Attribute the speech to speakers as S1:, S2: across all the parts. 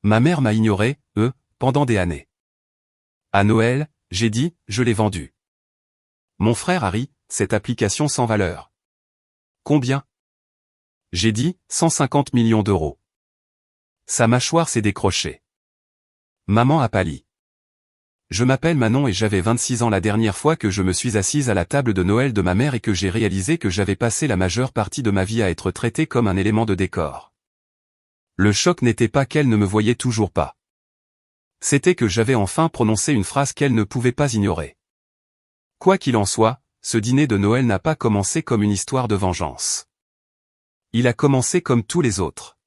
S1: Ma mère m'a ignoré, pendant des années. À Noël, j'ai dit, je l'ai vendu. Mon frère a ri, cette application sans valeur. Combien? J'ai dit, 150 millions d'euros. Sa mâchoire s'est décrochée. Maman a pâli. Je m'appelle Manon et j'avais 26 ans la dernière fois que je me suis assise à la table de Noël de ma mère et que j'ai réalisé que j'avais passé la majeure partie de ma vie à être traité comme un élément de décor. Le choc n'était pas qu'elle ne me voyait toujours pas. C'était que j'avais enfin prononcé une phrase qu'elle ne pouvait pas ignorer. Quoi qu'il en soit, ce dîner de Noël n'a pas commencé comme une histoire de vengeance. Il a commencé comme tous les autres.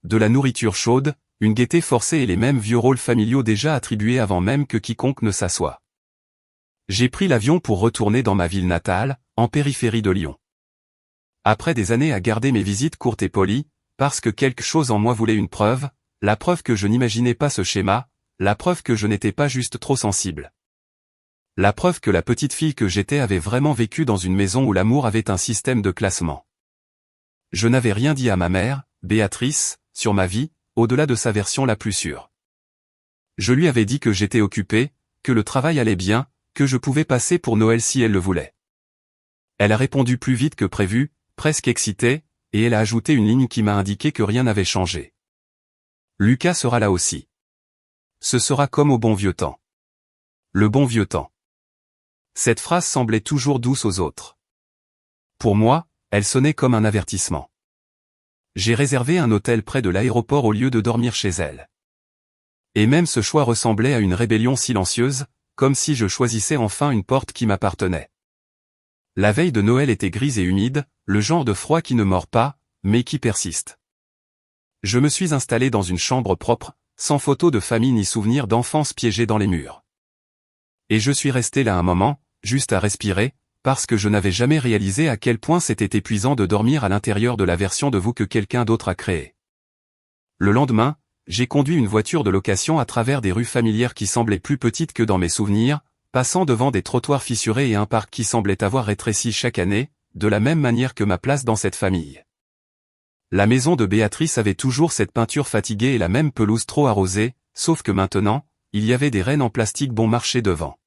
S1: De la nourriture chaude, une gaieté forcée et les mêmes vieux rôles familiaux déjà attribués avant même que quiconque ne s'assoie. J'ai pris l'avion pour retourner dans ma ville natale, en périphérie de Lyon. Après des années à garder mes visites courtes et polies, parce que quelque chose en moi voulait une preuve, la preuve que je n'imaginais pas ce schéma, la preuve que je n'étais pas juste trop sensible. La preuve que la petite fille que j'étais avait vraiment vécu dans une maison où l'amour avait un système de classement. Je n'avais rien dit à ma mère, Béatrice, sur ma vie, au-delà de sa version la plus sûre. Je lui avais dit que j'étais occupé, que le travail allait bien, que je pouvais passer pour Noël si elle le voulait. Elle a répondu plus vite que prévu, presque excitée, et elle a ajouté une ligne qui m'a indiqué que rien n'avait changé. Lucas sera là aussi. Ce sera comme au bon vieux temps. Le bon vieux temps. Cette phrase semblait toujours douce aux autres. Pour moi, elle sonnait comme un avertissement. J'ai réservé un hôtel près de l'aéroport au lieu de dormir chez elle. Et même ce choix ressemblait à une rébellion silencieuse, comme si je choisissais enfin une porte qui m'appartenait. La veille de Noël était grise et humide, le genre de froid qui ne mord pas, mais qui persiste. Je me suis installé dans une chambre propre, sans photo de famille ni souvenir d'enfance piégés dans les murs. Et je suis resté là un moment, juste à respirer, parce que je n'avais jamais réalisé à quel point c'était épuisant de dormir à l'intérieur de la version de vous que quelqu'un d'autre a créée. Le lendemain, j'ai conduit une voiture de location à travers des rues familières qui semblaient plus petites que dans mes souvenirs, passant devant des trottoirs fissurés et un parc qui semblait avoir rétréci chaque année, de la même manière que ma place dans cette famille. La maison de Béatrice avait toujours cette peinture fatiguée et la même pelouse trop arrosée, sauf que maintenant, il y avait des rennes en plastique bon marché devant.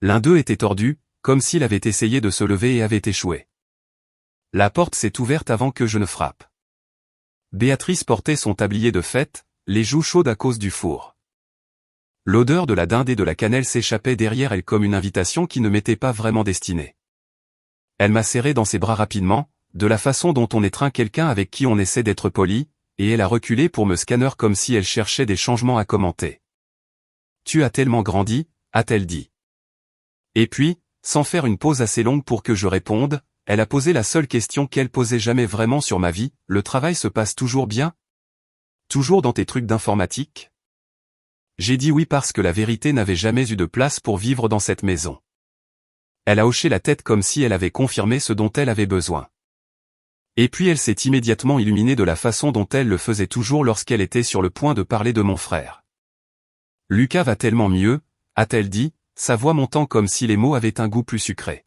S1: L'un d'eux était tordu, comme s'il avait essayé de se lever et avait échoué. La porte s'est ouverte avant que je ne frappe. Béatrice portait son tablier de fête, les joues chaudes à cause du four. L'odeur de la dinde et de la cannelle s'échappait derrière elle comme une invitation qui ne m'était pas vraiment destinée. Elle m'a serré dans ses bras rapidement, de la façon dont on étreint quelqu'un avec qui on essaie d'être poli, et elle a reculé pour me scanner comme si elle cherchait des changements à commenter. « Tu as tellement grandi », a-t-elle dit. Et puis, sans faire une pause assez longue pour que je réponde, elle a posé la seule question qu'elle posait jamais vraiment sur ma vie, « Le travail se passe toujours bien? Toujours dans tes trucs d'informatique ?» J'ai dit oui parce que la vérité n'avait jamais eu de place pour vivre dans cette maison. Elle a hoché la tête comme si elle avait confirmé ce dont elle avait besoin. Et puis elle s'est immédiatement illuminée de la façon dont elle le faisait toujours lorsqu'elle était sur le point de parler de mon frère. « Lucas va tellement mieux », a-t-elle dit, sa voix montant comme si les mots avaient un goût plus sucré.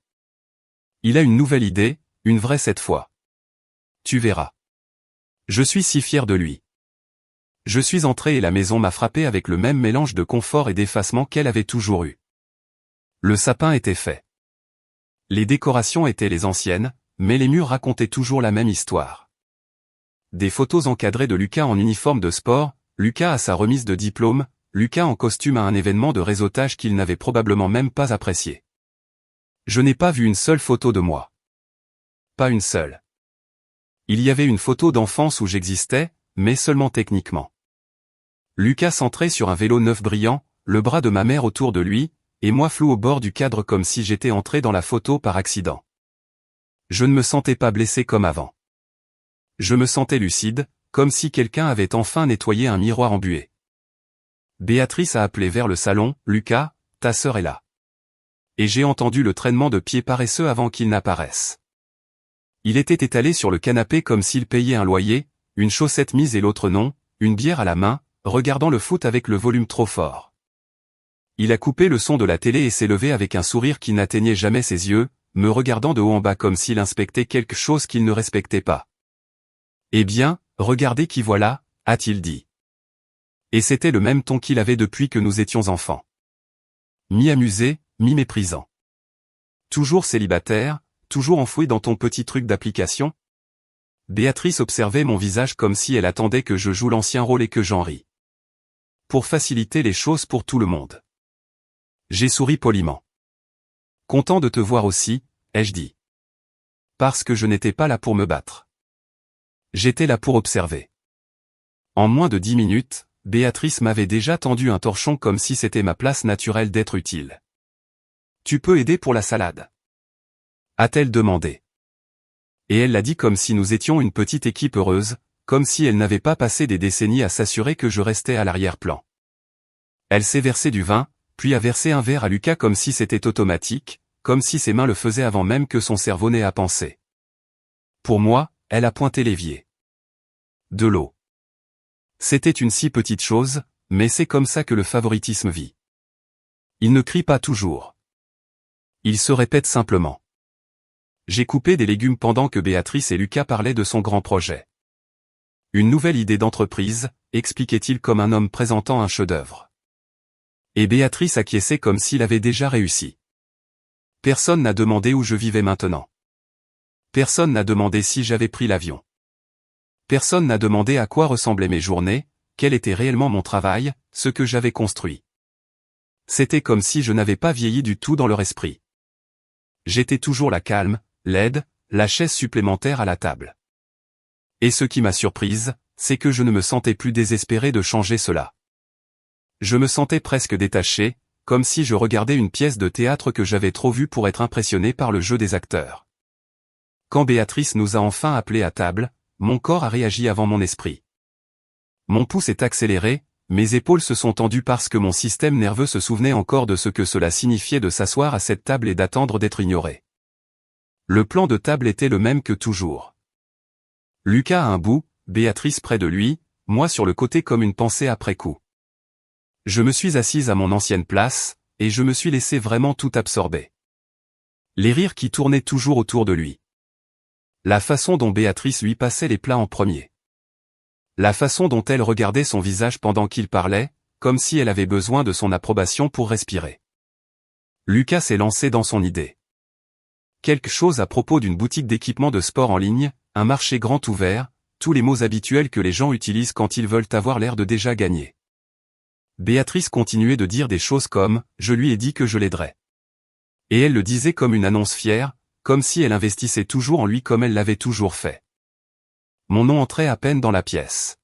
S1: Il a une nouvelle idée, une vraie cette fois. Tu verras. Je suis si fier de lui. Je suis entré et la maison m'a frappé avec le même mélange de confort et d'effacement qu'elle avait toujours eu. Le sapin était fait. Les décorations étaient les anciennes, mais les murs racontaient toujours la même histoire. Des photos encadrées de Lucas en uniforme de sport, Lucas à sa remise de diplôme, Lucas en costume à un événement de réseautage qu'il n'avait probablement même pas apprécié. Je n'ai pas vu une seule photo de moi. Pas une seule. Il y avait une photo d'enfance où j'existais, mais seulement techniquement. Lucas centré sur un vélo neuf brillant, le bras de ma mère autour de lui, et moi flou au bord du cadre comme si j'étais entré dans la photo par accident. Je ne me sentais pas blessé comme avant. Je me sentais lucide, comme si quelqu'un avait enfin nettoyé un miroir embué. Béatrice a appelé vers le salon, « Lucas, ta sœur est là. » Et j'ai entendu le traînement de pieds paresseux avant qu'il n'apparaisse. Il était étalé sur le canapé comme s'il payait un loyer, une chaussette mise et l'autre non, une bière à la main, regardant le foot avec le volume trop fort. Il a coupé le son de la télé et s'est levé avec un sourire qui n'atteignait jamais ses yeux, me regardant de haut en bas comme s'il inspectait quelque chose qu'il ne respectait pas. « Eh bien, regardez qui voilà », a-t-il dit. Et c'était le même ton qu'il avait depuis que nous étions enfants. Mi-amusé, mi-méprisant. Toujours célibataire, toujours enfoui dans ton petit truc d'application? Béatrice observait mon visage comme si elle attendait que je joue l'ancien rôle et que j'en ris. Pour faciliter les choses pour tout le monde. J'ai souri poliment. Content de te voir aussi, ai-je dit. Parce que je n'étais pas là pour me battre. J'étais là pour observer. En moins de 10 minutes, Béatrice m'avait déjà tendu un torchon comme si c'était ma place naturelle d'être utile. Tu peux aider pour la salade? A-t-elle demandé. Et elle l'a dit comme si nous étions une petite équipe heureuse, comme si elle n'avait pas passé des décennies à s'assurer que je restais à l'arrière-plan. Elle s'est versé du vin, puis a versé un verre à Lucas comme si c'était automatique, comme si ses mains le faisaient avant même que son cerveau n'ait à penser. Pour moi, elle a pointé l'évier. De l'eau. C'était une si petite chose, mais c'est comme ça que le favoritisme vit. Il ne crie pas toujours. Il se répète simplement. J'ai coupé des légumes pendant que Béatrice et Lucas parlaient de son grand projet. Une nouvelle idée d'entreprise, expliquait-il comme un homme présentant un chef-d'œuvre. Et Béatrice acquiesçait comme s'il avait déjà réussi. Personne n'a demandé où je vivais maintenant. Personne n'a demandé si j'avais pris l'avion. Personne n'a demandé à quoi ressemblaient mes journées, quel était réellement mon travail, ce que j'avais construit. C'était comme si je n'avais pas vieilli du tout dans leur esprit. J'étais toujours la calme, laide, la chaise supplémentaire à la table. Et ce qui m'a surprise, c'est que je ne me sentais plus désespéré de changer cela. Je me sentais presque détaché, comme si je regardais une pièce de théâtre que j'avais trop vue pour être impressionné par le jeu des acteurs. Quand Béatrice nous a enfin appelés à table, mon corps a réagi avant mon esprit. Mon pouls s'est accéléré, mes épaules se sont tendues parce que mon système nerveux se souvenait encore de ce que cela signifiait de s'asseoir à cette table et d'attendre d'être ignoré. Le plan de table était le même que toujours. Lucas à un bout, Béatrice près de lui, moi sur le côté comme une pensée après coup. Je me suis assise à mon ancienne place, et je me suis laissé vraiment tout absorber. Les rires qui tournaient toujours autour de lui. La façon dont Béatrice lui passait les plats en premier. La façon dont elle regardait son visage pendant qu'il parlait, comme si elle avait besoin de son approbation pour respirer. Lucas s'est lancé dans son idée. Quelque chose à propos d'une boutique d'équipement de sport en ligne, un marché grand ouvert, tous les mots habituels que les gens utilisent quand ils veulent avoir l'air de déjà gagner. Béatrice continuait de dire des choses comme « je lui ai dit que je l'aiderais ». Et elle le disait comme une annonce fière, comme si elle investissait toujours en lui comme elle l'avait toujours fait. Mon nom entrait à peine dans la pièce.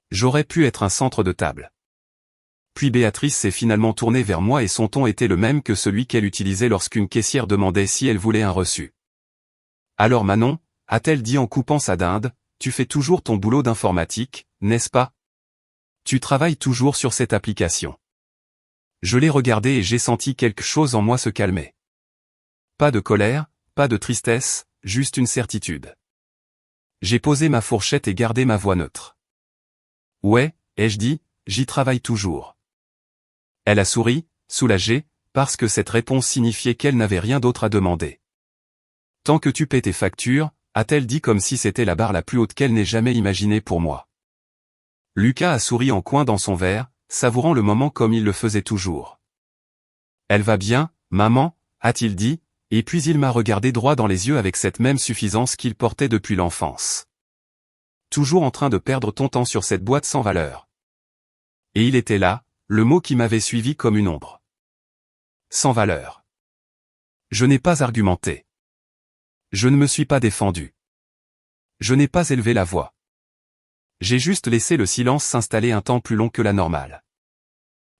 S1: J'aurais pu être un centre de table. Puis Béatrice s'est finalement tournée vers moi et son ton était le même que celui qu'elle utilisait lorsqu'une caissière demandait si elle voulait un reçu. « Alors Manon, a-t-elle dit en coupant sa dinde, tu fais toujours ton boulot d'informatique, n'est-ce pas? Tu travailles toujours sur cette application. » Je l'ai regardé et j'ai senti quelque chose en moi se calmer. Pas de colère, pas de tristesse, juste une certitude. J'ai posé ma fourchette et gardé ma voix neutre. Ouais, ai-je dit, j'y travaille toujours. Elle a souri, soulagée, parce que cette réponse signifiait qu'elle n'avait rien d'autre à demander. Tant que tu paies tes factures, a-t-elle dit comme si c'était la barre la plus haute qu'elle n'ait jamais imaginée pour moi. Lucas a souri en coin dans son verre, savourant le moment comme il le faisait toujours. Elle va bien, maman, a-t-il dit, et puis il m'a regardé droit dans les yeux avec cette même suffisance qu'il portait depuis l'enfance. Toujours en train de perdre ton temps sur cette boîte sans valeur. Et il était là, le mot qui m'avait suivi comme une ombre. Sans valeur. Je n'ai pas argumenté. Je ne me suis pas défendu. Je n'ai pas élevé la voix. J'ai juste laissé le silence s'installer un temps plus long que la normale.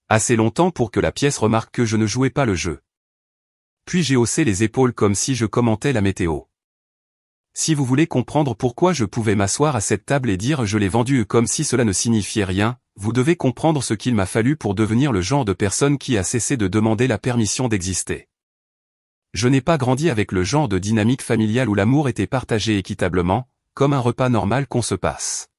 S1: Assez longtemps pour que la pièce remarque que je ne jouais pas le jeu. Puis j'ai haussé les épaules comme si je commentais la météo. Si vous voulez comprendre pourquoi je pouvais m'asseoir à cette table et dire je l'ai vendu comme si cela ne signifiait rien, vous devez comprendre ce qu'il m'a fallu pour devenir le genre de personne qui a cessé de demander la permission d'exister. Je n'ai pas grandi avec le genre de dynamique familiale où l'amour était partagé équitablement, comme un repas normal qu'on se passe.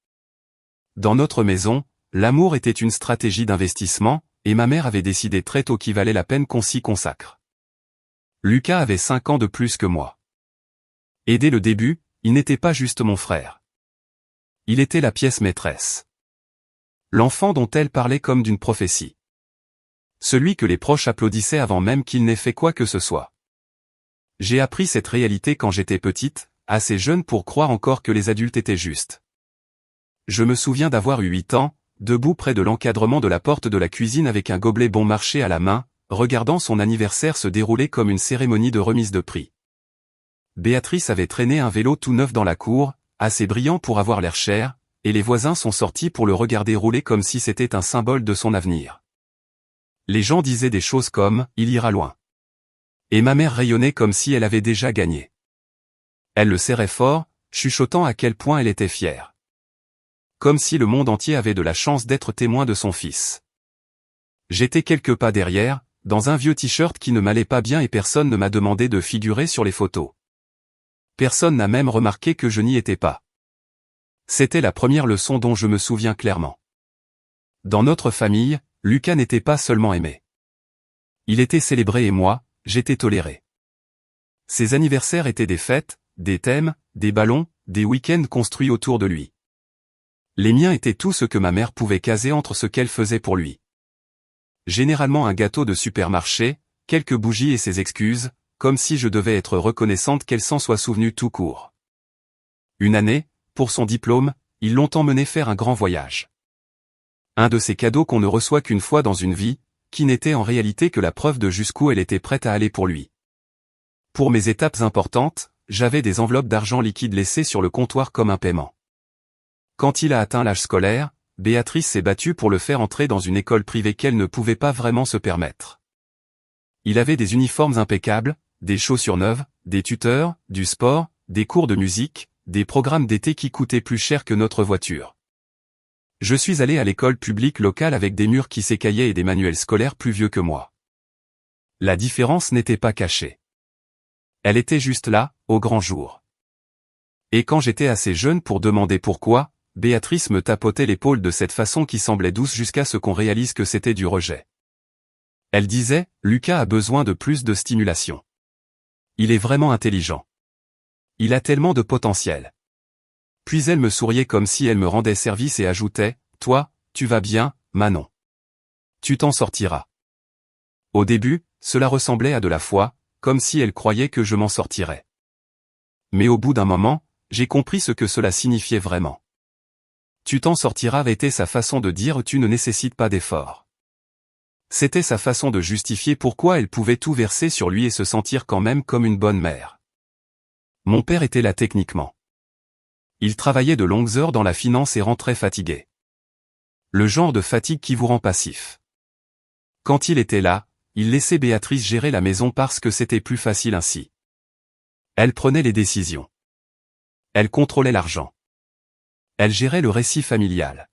S1: Dans notre maison, l'amour était une stratégie d'investissement, et ma mère avait décidé très tôt qu'il valait la peine qu'on s'y consacre. Lucas avait 5 ans de plus que moi. Et dès le début, il n'était pas juste mon frère. Il était la pièce maîtresse. L'enfant dont elle parlait comme d'une prophétie. Celui que les proches applaudissaient avant même qu'il n'ait fait quoi que ce soit. J'ai appris cette réalité quand j'étais petite, assez jeune pour croire encore que les adultes étaient justes. Je me souviens d'avoir eu 8 ans, debout près de l'encadrement de la porte de la cuisine avec un gobelet bon marché à la main, regardant son anniversaire se dérouler comme une cérémonie de remise de prix. Béatrice avait traîné un vélo tout neuf dans la cour, assez brillant pour avoir l'air cher, et les voisins sont sortis pour le regarder rouler comme si c'était un symbole de son avenir. Les gens disaient des choses comme « il ira loin ». Et ma mère rayonnait comme si elle avait déjà gagné. Elle le serrait fort, chuchotant à quel point elle était fière. Comme si le monde entier avait de la chance d'être témoin de son fils. J'étais quelques pas derrière, dans un vieux t-shirt qui ne m'allait pas bien et personne ne m'a demandé de figurer sur les photos. Personne n'a même remarqué que je n'y étais pas. C'était la première leçon dont je me souviens clairement. Dans notre famille, Lucas n'était pas seulement aimé. Il était célébré et moi, j'étais toléré. Ses anniversaires étaient des fêtes, des thèmes, des ballons, des week-ends construits autour de lui. Les miens étaient tout ce que ma mère pouvait caser entre ce qu'elle faisait pour lui. Généralement un gâteau de supermarché, quelques bougies et ses excuses, comme si je devais être reconnaissante qu'elle s'en soit souvenue tout court. Une année, pour son diplôme, ils l'ont emmené faire un grand voyage. Un de ces cadeaux qu'on ne reçoit qu'une fois dans une vie, qui n'était en réalité que la preuve de jusqu'où elle était prête à aller pour lui. Pour mes étapes importantes, j'avais des enveloppes d'argent liquide laissées sur le comptoir comme un paiement. Quand il a atteint l'âge scolaire, Béatrice s'est battue pour le faire entrer dans une école privée qu'elle ne pouvait pas vraiment se permettre. Il avait des uniformes impeccables, des chaussures neuves, des tuteurs, du sport, des cours de musique, des programmes d'été qui coûtaient plus cher que notre voiture. Je suis allé à l'école publique locale avec des murs qui s'écaillaient et des manuels scolaires plus vieux que moi. La différence n'était pas cachée. Elle était juste là, au grand jour. Et quand j'étais assez jeune pour demander pourquoi, Béatrice me tapotait l'épaule de cette façon qui semblait douce jusqu'à ce qu'on réalise que c'était du rejet. Elle disait, Lucas a besoin de plus de stimulation. Il est vraiment intelligent. Il a tellement de potentiel. Puis elle me souriait comme si elle me rendait service et ajoutait, toi, tu vas bien, Manon. Tu t'en sortiras. Au début, cela ressemblait à de la foi, comme si elle croyait que je m'en sortirais. Mais au bout d'un moment, j'ai compris ce que cela signifiait vraiment. Tu t'en sortiras était sa façon de dire tu ne nécessites pas d'effort. C'était sa façon de justifier pourquoi elle pouvait tout verser sur lui et se sentir quand même comme une bonne mère. Mon père était là techniquement. Il travaillait de longues heures dans la finance et rentrait fatigué. Le genre de fatigue qui vous rend passif. Quand il était là, il laissait Béatrice gérer la maison parce que c'était plus facile ainsi. Elle prenait les décisions. Elle contrôlait l'argent. Elle gérait le récit familial.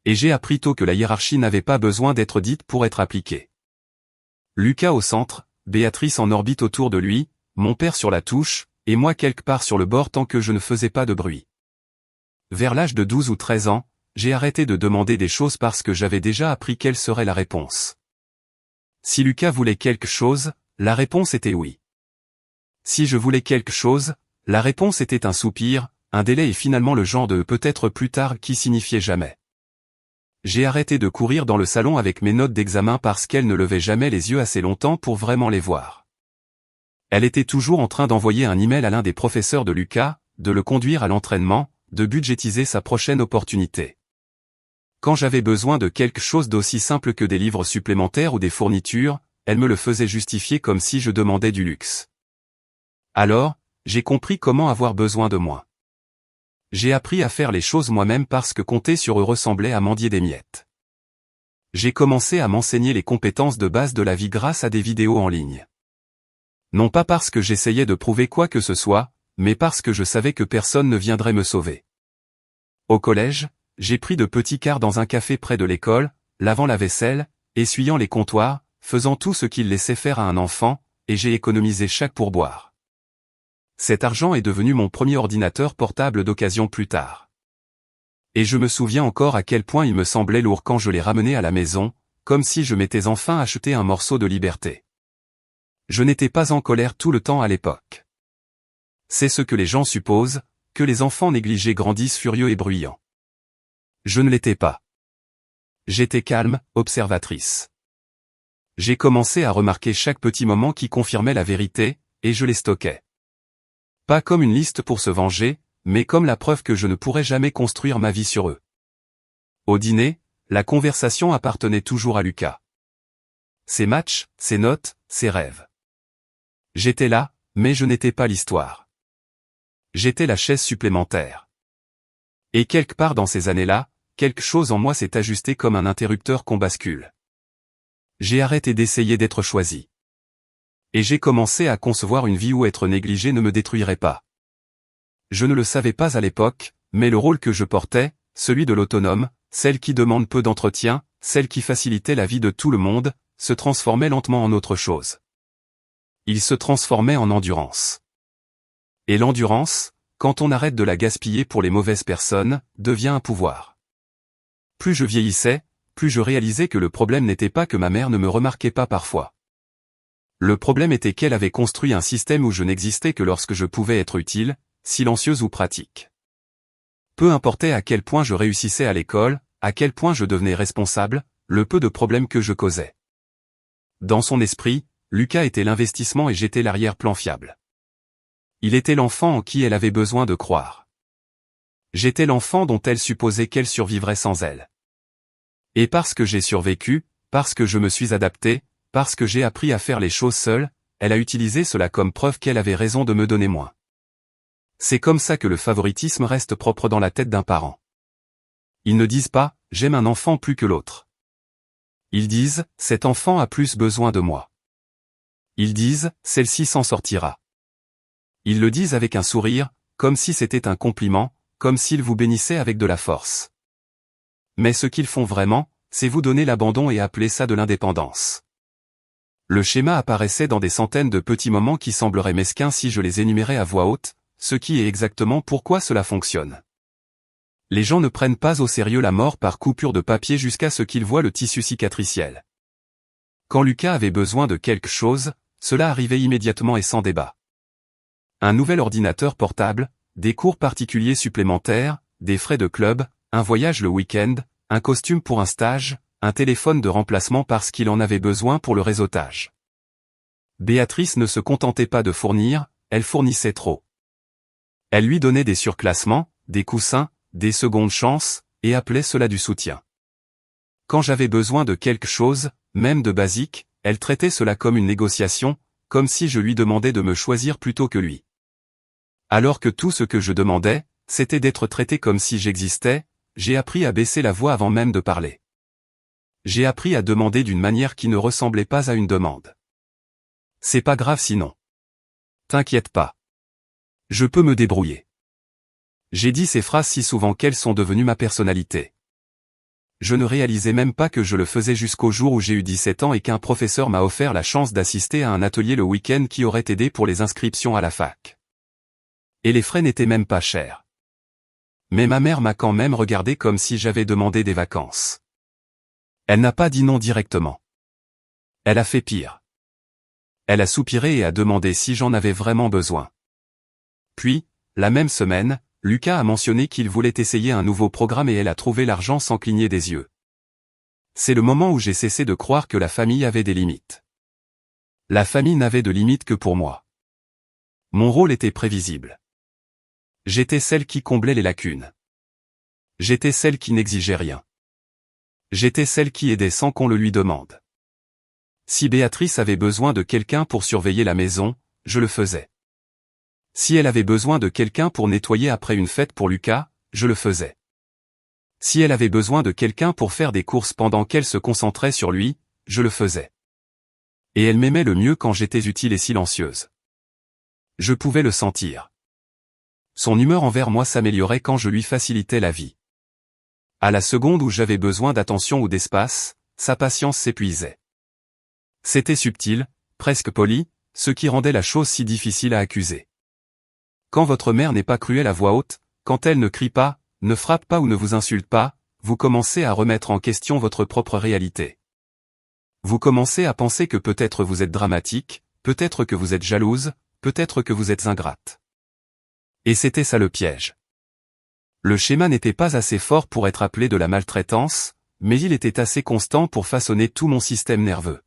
S1: Et j'ai appris tôt que la hiérarchie n'avait pas besoin d'être dite pour être appliquée. Lucas au centre, Béatrice en orbite autour de lui, mon père sur la touche, et moi quelque part sur le bord tant que je ne faisais pas de bruit. Vers l'âge de 12 ou 13 ans, j'ai arrêté de demander des choses parce que j'avais déjà appris quelle serait la réponse. Si Lucas voulait quelque chose, la réponse était oui. Si je voulais quelque chose, la réponse était un soupir, un délai et finalement le genre de peut-être plus tard qui signifiait jamais. J'ai arrêté de courir dans le salon avec mes notes d'examen parce qu'elle ne levait jamais les yeux assez longtemps pour vraiment les voir. Elle était toujours en train d'envoyer un email à l'un des professeurs de Lucas, de le conduire à l'entraînement, de budgétiser sa prochaine opportunité. Quand j'avais besoin de quelque chose d'aussi simple que des livres supplémentaires ou des fournitures, elle me le faisait justifier comme si je demandais du luxe. Alors, j'ai compris comment avoir besoin de moi. J'ai appris à faire les choses moi-même parce que compter sur eux ressemblait à mendier des miettes. J'ai commencé à m'enseigner les compétences de base de la vie grâce à des vidéos en ligne. Non pas parce que j'essayais de prouver quoi que ce soit, mais parce que je savais que personne ne viendrait me sauver. Au collège, j'ai pris de petits quarts dans un café près de l'école, lavant la vaisselle, essuyant les comptoirs, faisant tout ce qu'il laissait faire à un enfant, et j'ai économisé chaque pourboire. Cet argent est devenu mon premier ordinateur portable d'occasion plus tard. Et je me souviens encore à quel point il me semblait lourd quand je l'ai ramené à la maison, comme si je m'étais enfin acheté un morceau de liberté. Je n'étais pas en colère tout le temps à l'époque. C'est ce que les gens supposent, que les enfants négligés grandissent furieux et bruyants. Je ne l'étais pas. J'étais calme, observatrice. J'ai commencé à remarquer chaque petit moment qui confirmait la vérité, et je les stockais. Pas comme une liste pour se venger, mais comme la preuve que je ne pourrais jamais construire ma vie sur eux. Au dîner, la conversation appartenait toujours à Lucas. Ses matchs, ses notes, ses rêves. J'étais là, mais je n'étais pas l'histoire. J'étais la chaise supplémentaire. Et quelque part dans ces années-là, quelque chose en moi s'est ajusté comme un interrupteur qu'on bascule. J'ai arrêté d'essayer d'être choisi. Et j'ai commencé à concevoir une vie où être négligé ne me détruirait pas. Je ne le savais pas à l'époque, mais le rôle que je portais, celui de l'autonome, celle qui demande peu d'entretien, celle qui facilitait la vie de tout le monde, se transformait lentement en autre chose. Il se transformait en endurance. Et l'endurance, quand on arrête de la gaspiller pour les mauvaises personnes, devient un pouvoir. Plus je vieillissais, plus je réalisais que le problème n'était pas que ma mère ne me remarquait pas parfois. Le problème était qu'elle avait construit un système où je n'existais que lorsque je pouvais être utile, silencieuse ou pratique. Peu importait à quel point je réussissais à l'école, à quel point je devenais responsable, le peu de problèmes que je causais. Dans son esprit, Lucas était l'investissement et j'étais l'arrière-plan fiable. Il était l'enfant en qui elle avait besoin de croire. J'étais l'enfant dont elle supposait qu'elle survivrait sans elle. Et parce que j'ai survécu, parce que je me suis adapté, parce que j'ai appris à faire les choses seule, elle a utilisé cela comme preuve qu'elle avait raison de me donner moins. C'est comme ça que le favoritisme reste propre dans la tête d'un parent. Ils ne disent pas « j'aime un enfant plus que l'autre ». Ils disent « cet enfant a plus besoin de moi ». Ils disent « celle-ci s'en sortira ». Ils le disent avec un sourire, comme si c'était un compliment, comme s'ils vous bénissaient avec de la force. Mais ce qu'ils font vraiment, c'est vous donner l'abandon et appeler ça de l'indépendance. Le schéma apparaissait dans des centaines de petits moments qui sembleraient mesquins si je les énumérais à voix haute, ce qui est exactement pourquoi cela fonctionne. Les gens ne prennent pas au sérieux la mort par coupure de papier jusqu'à ce qu'ils voient le tissu cicatriciel. Quand Lucas avait besoin de quelque chose, cela arrivait immédiatement et sans débat. Un nouvel ordinateur portable, des cours particuliers supplémentaires, des frais de club, un voyage le week-end, un costume pour un stage, un téléphone de remplacement parce qu'il en avait besoin pour le réseautage. Béatrice ne se contentait pas de fournir, elle fournissait trop. Elle lui donnait des surclassements, des coussins, des secondes chances, et appelait cela du soutien. Quand j'avais besoin de quelque chose, même de basique, elle traitait cela comme une négociation, comme si je lui demandais de me choisir plutôt que lui. Alors que tout ce que je demandais, c'était d'être traité comme si j'existais, j'ai appris à baisser la voix avant même de parler. J'ai appris à demander d'une manière qui ne ressemblait pas à une demande. C'est pas grave sinon. T'inquiète pas. Je peux me débrouiller. J'ai dit ces phrases si souvent qu'elles sont devenues ma personnalité. Je ne réalisais même pas que je le faisais jusqu'au jour où j'ai eu 17 ans et qu'un professeur m'a offert la chance d'assister à un atelier le week-end qui aurait aidé pour les inscriptions à la fac. Et les frais n'étaient même pas chers. Mais ma mère m'a quand même regardé comme si j'avais demandé des vacances. Elle n'a pas dit non directement. Elle a fait pire. Elle a soupiré et a demandé si j'en avais vraiment besoin. Puis, la même semaine, Lucas a mentionné qu'il voulait essayer un nouveau programme et elle a trouvé l'argent sans cligner des yeux. C'est le moment où j'ai cessé de croire que la famille avait des limites. La famille n'avait de limites que pour moi. Mon rôle était prévisible. J'étais celle qui comblait les lacunes. J'étais celle qui n'exigeait rien. J'étais celle qui aidait sans qu'on le lui demande. Si Béatrice avait besoin de quelqu'un pour surveiller la maison, je le faisais. Si elle avait besoin de quelqu'un pour nettoyer après une fête pour Lucas, je le faisais. Si elle avait besoin de quelqu'un pour faire des courses pendant qu'elle se concentrait sur lui, je le faisais. Et elle m'aimait le mieux quand j'étais utile et silencieuse. Je pouvais le sentir. Son humeur envers moi s'améliorait quand je lui facilitais la vie. À la seconde où j'avais besoin d'attention ou d'espace, sa patience s'épuisait. C'était subtil, presque poli, ce qui rendait la chose si difficile à accuser. Quand votre mère n'est pas cruelle à voix haute, quand elle ne crie pas, ne frappe pas ou ne vous insulte pas, vous commencez à remettre en question votre propre réalité. Vous commencez à penser que peut-être vous êtes dramatique, peut-être que vous êtes jalouse, peut-être que vous êtes ingrate. Et c'était ça le piège. Le schéma n'était pas assez fort pour être appelé de la maltraitance, mais il était assez constant pour façonner tout mon système nerveux.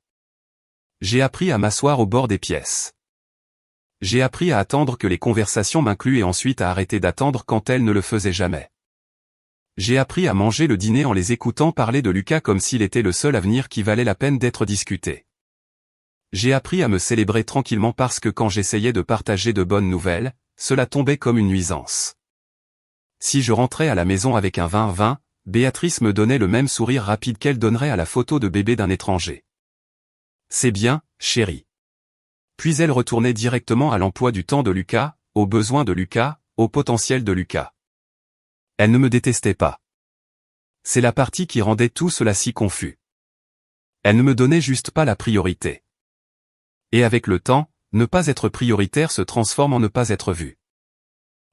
S1: J'ai appris à m'asseoir au bord des pièces. J'ai appris à attendre que les conversations m'incluent et ensuite à arrêter d'attendre quand elles ne le faisaient jamais. J'ai appris à manger le dîner en les écoutant parler de Lucas comme s'il était le seul avenir qui valait la peine d'être discuté. J'ai appris à me célébrer tranquillement parce que quand j'essayais de partager de bonnes nouvelles, cela tombait comme une nuisance. Si je rentrais à la maison avec un vin, Béatrice me donnait le même sourire rapide qu'elle donnerait à la photo de bébé d'un étranger. C'est bien, chérie. Puis elle retournait directement à l'emploi du temps de Lucas, aux besoins de Lucas, au potentiel de Lucas. Elle ne me détestait pas. C'est la partie qui rendait tout cela si confus. Elle ne me donnait juste pas la priorité. Et avec le temps, ne pas être prioritaire se transforme en ne pas être vu.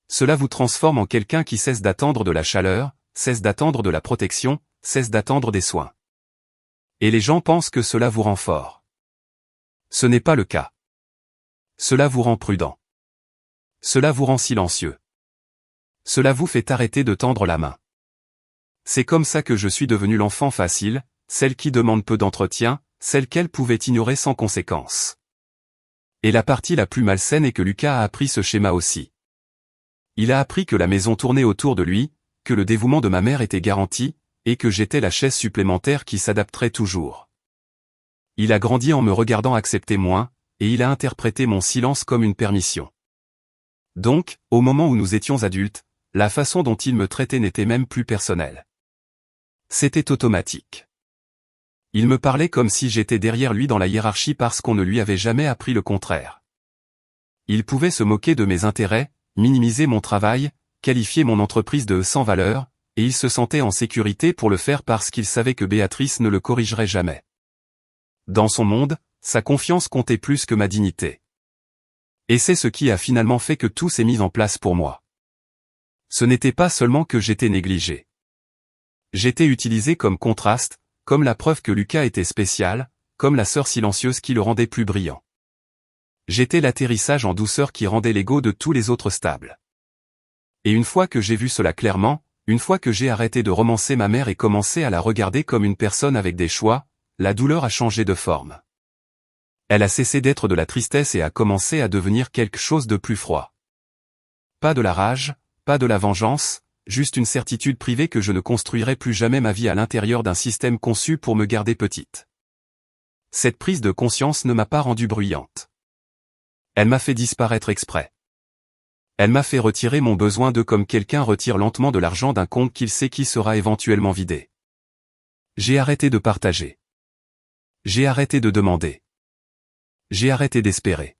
S1: Cela vous transforme en quelqu'un qui cesse d'attendre de la chaleur, cesse d'attendre de la protection, cesse d'attendre des soins. Et les gens pensent que cela vous rend fort. Ce n'est pas le cas. Cela vous rend prudent. Cela vous rend silencieux. Cela vous fait arrêter de tendre la main. C'est comme ça que je suis devenu l'enfant facile, celle qui demande peu d'entretien, celle qu'elle pouvait ignorer sans conséquence. Et la partie la plus malsaine est que Lucas a appris ce schéma aussi. Il a appris que la maison tournait autour de lui, que le dévouement de ma mère était garanti, et que j'étais la chaise supplémentaire qui s'adapterait toujours. Il a grandi en me regardant accepter moins, et il a interprété mon silence comme une permission. Donc, au moment où nous étions adultes, la façon dont il me traitait n'était même plus personnelle. C'était automatique. Il me parlait comme si j'étais derrière lui dans la hiérarchie parce qu'on ne lui avait jamais appris le contraire. Il pouvait se moquer de mes intérêts, minimiser mon travail, qualifier mon entreprise de sans valeur, et il se sentait en sécurité pour le faire parce qu'il savait que Béatrice ne le corrigerait jamais. Dans son monde, sa confiance comptait plus que ma dignité. Et c'est ce qui a finalement fait que tout s'est mis en place pour moi. Ce n'était pas seulement que j'étais négligé. J'étais utilisé comme contraste, comme la preuve que Lucas était spécial, comme la sœur silencieuse qui le rendait plus brillant. J'étais l'atterrissage en douceur qui rendait l'ego de tous les autres stable. Et une fois que j'ai vu cela clairement, une fois que j'ai arrêté de romancer ma mère et commencé à la regarder comme une personne avec des choix, la douleur a changé de forme. Elle a cessé d'être de la tristesse et a commencé à devenir quelque chose de plus froid. Pas de la rage, pas de la vengeance, juste une certitude privée que je ne construirai plus jamais ma vie à l'intérieur d'un système conçu pour me garder petite. Cette prise de conscience ne m'a pas rendue bruyante. Elle m'a fait disparaître exprès. Elle m'a fait retirer mon besoin de comme quelqu'un retire lentement de l'argent d'un compte qu'il sait qui sera éventuellement vidé. J'ai arrêté de partager. J'ai arrêté de demander. J'ai arrêté d'espérer.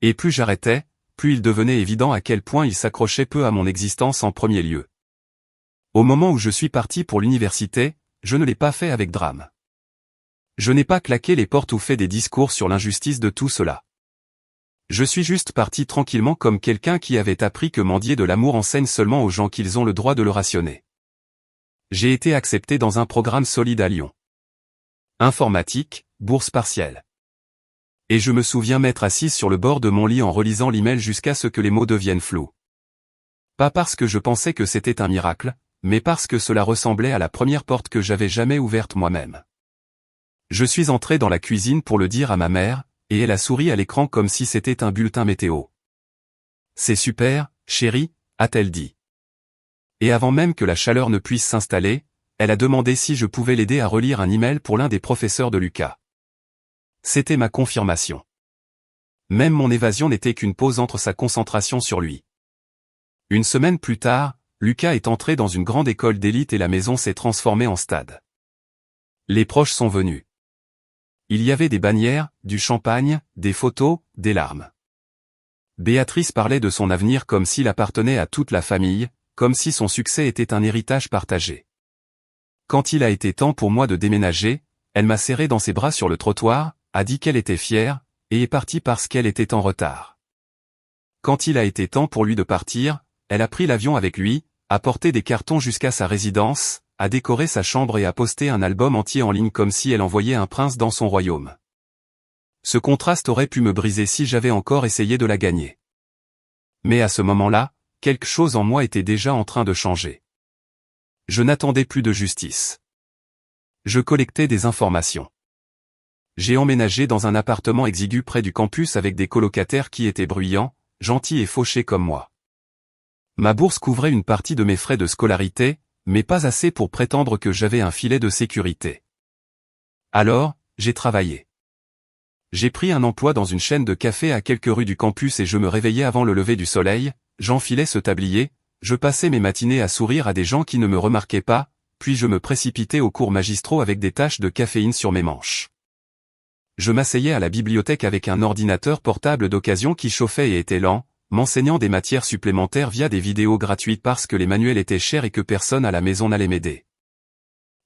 S1: Et plus j'arrêtais, plus il devenait évident à quel point il s'accrochait peu à mon existence en premier lieu. Au moment où je suis parti pour l'université, je ne l'ai pas fait avec drame. Je n'ai pas claqué les portes ou fait des discours sur l'injustice de tout cela. Je suis juste parti tranquillement comme quelqu'un qui avait appris que mendier de l'amour enseigne seulement aux gens qu'ils ont le droit de le rationner. J'ai été accepté dans un programme solide à Lyon. Informatique, bourse partielle. Et je me souviens m'être assise sur le bord de mon lit en relisant l'email jusqu'à ce que les mots deviennent flous. Pas parce que je pensais que c'était un miracle, mais parce que cela ressemblait à la première porte que j'avais jamais ouverte moi-même. Je suis entré dans la cuisine pour le dire à ma mère, et elle a souri à l'écran comme si c'était un bulletin météo. C'est super, chérie, a-t-elle dit. Et avant même que la chaleur ne puisse s'installer, elle a demandé si je pouvais l'aider à relire un email pour l'un des professeurs de Lucas. C'était ma confirmation. Même mon évasion n'était qu'une pause entre sa concentration sur lui. Une semaine plus tard, Lucas est entré dans une grande école d'élite et la maison s'est transformée en stade. Les proches sont venus. Il y avait des bannières, du champagne, des photos, des larmes. Béatrice parlait de son avenir comme s'il appartenait à toute la famille, comme si son succès était un héritage partagé. Quand il a été temps pour moi de déménager, elle m'a serré dans ses bras sur le trottoir, a dit qu'elle était fière, et est partie parce qu'elle était en retard. Quand il a été temps pour lui de partir, elle a pris l'avion avec lui, a porté des cartons jusqu'à sa résidence, a décoré sa chambre et a posté un album entier en ligne comme si elle envoyait un prince dans son royaume. Ce contraste aurait pu me briser si j'avais encore essayé de la gagner. Mais à ce moment-là, quelque chose en moi était déjà en train de changer. Je n'attendais plus de justice. Je collectais des informations. J'ai emménagé dans un appartement exigu près du campus avec des colocataires qui étaient bruyants, gentils et fauchés comme moi. Ma bourse couvrait une partie de mes frais de scolarité, mais pas assez pour prétendre que j'avais un filet de sécurité. Alors, j'ai travaillé. J'ai pris un emploi dans une chaîne de café à quelques rues du campus et je me réveillais avant le lever du soleil, j'enfilais ce tablier, je passais mes matinées à sourire à des gens qui ne me remarquaient pas, puis je me précipitais aux cours magistraux avec des taches de caféine sur mes manches. Je m'asseyais à la bibliothèque avec un ordinateur portable d'occasion qui chauffait et était lent, m'enseignant des matières supplémentaires via des vidéos gratuites parce que les manuels étaient chers et que personne à la maison n'allait m'aider.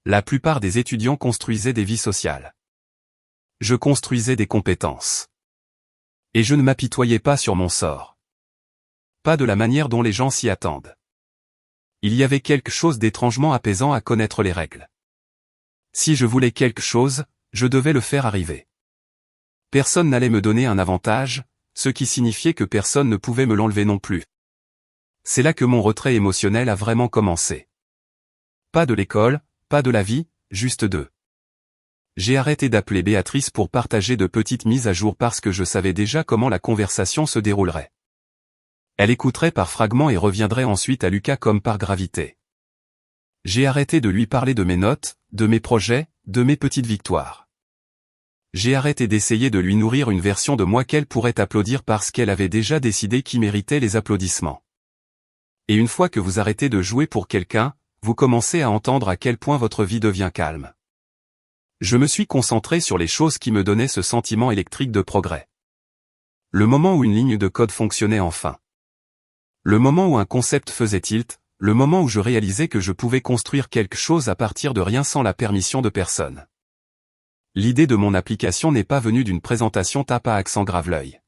S1: La plupart des étudiants construisaient des vies sociales. Je construisais des compétences. Et je ne m'apitoyais pas sur mon sort. Pas de la manière dont les gens s'y attendent. Il y avait quelque chose d'étrangement apaisant à connaître les règles. Si je voulais quelque chose, je devais le faire arriver. Personne n'allait me donner un avantage, ce qui signifiait que personne ne pouvait me l'enlever non plus. C'est là que mon retrait émotionnel a vraiment commencé. Pas de l'école, pas de la vie, juste d'eux. J'ai arrêté d'appeler Béatrice pour partager de petites mises à jour parce que je savais déjà comment la conversation se déroulerait. Elle écouterait par fragments et reviendrait ensuite à Lucas comme par gravité. J'ai arrêté de lui parler de mes notes, de mes projets, de mes petites victoires. J'ai arrêté d'essayer de lui nourrir une version de moi qu'elle pourrait applaudir parce qu'elle avait déjà décidé qui méritait les applaudissements. Et une fois que vous arrêtez de jouer pour quelqu'un, vous commencez à entendre à quel point votre vie devient calme. Je me suis concentré sur les choses qui me donnaient ce sentiment électrique de progrès. Le moment où une ligne de code fonctionnait enfin. Le moment où un concept faisait tilt, le moment où je réalisais que je pouvais construire quelque chose à partir de rien sans la permission de personne. L'idée de mon application n'est pas venue d'une présentation tape à accent grave l'œil.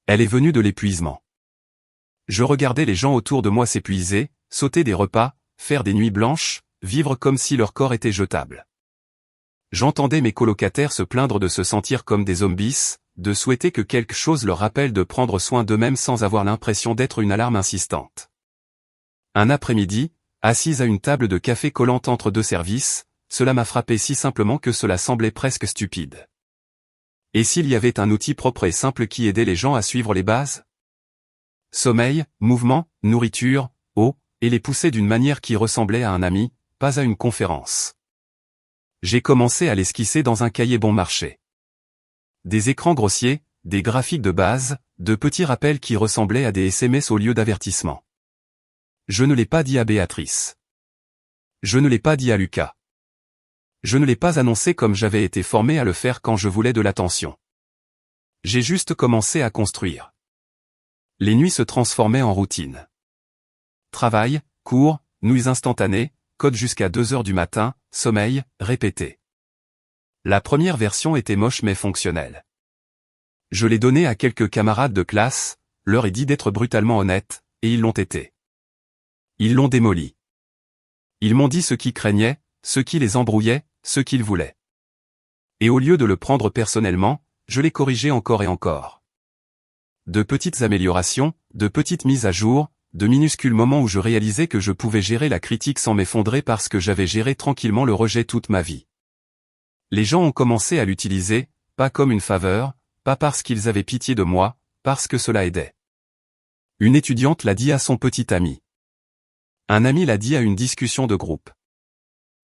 S1: Elle est venue de l'épuisement. Je regardais les gens autour de moi s'épuiser, sauter des repas, faire des nuits blanches, vivre comme si leur corps était jetable. J'entendais mes colocataires se plaindre de se sentir comme des zombies, de souhaiter que quelque chose leur rappelle de prendre soin d'eux-mêmes sans avoir l'impression d'être une alarme insistante. Un après-midi, assise à une table de café collante entre deux services, cela m'a frappé si simplement que cela semblait presque stupide. Et s'il y avait un outil propre et simple qui aidait les gens à suivre les bases? Sommeil, mouvement, nourriture, eau, et les pousser d'une manière qui ressemblait à un ami, pas à une conférence. J'ai commencé à l'esquisser dans un cahier bon marché. Des écrans grossiers, des graphiques de base, de petits rappels qui ressemblaient à des SMS au lieu d'avertissements. Je ne l'ai pas dit à Béatrice. Je ne l'ai pas dit à Lucas. Je ne l'ai pas annoncé comme j'avais été formé à le faire quand je voulais de l'attention. J'ai juste commencé à construire. Les nuits se transformaient en routine. Travail, cours, nuits instantanées, code jusqu'à 2 heures du matin, sommeil, répété. La première version était moche mais fonctionnelle. Je l'ai donnée à quelques camarades de classe, leur ai dit d'être brutalement honnêtes, et ils l'ont été. Ils l'ont démoli. Ils m'ont dit ce qu'ils craignaient, ce qui les embrouillait, ce qu'ils voulaient. Et au lieu de le prendre personnellement, je l'ai corrigé encore et encore. De petites améliorations, de petites mises à jour, de minuscules moments où je réalisais que je pouvais gérer la critique sans m'effondrer parce que j'avais géré tranquillement le rejet toute ma vie. Les gens ont commencé à l'utiliser, pas comme une faveur, pas parce qu'ils avaient pitié de moi, parce que cela aidait. Une étudiante l'a dit à son petit ami. Un ami l'a dit à une discussion de groupe.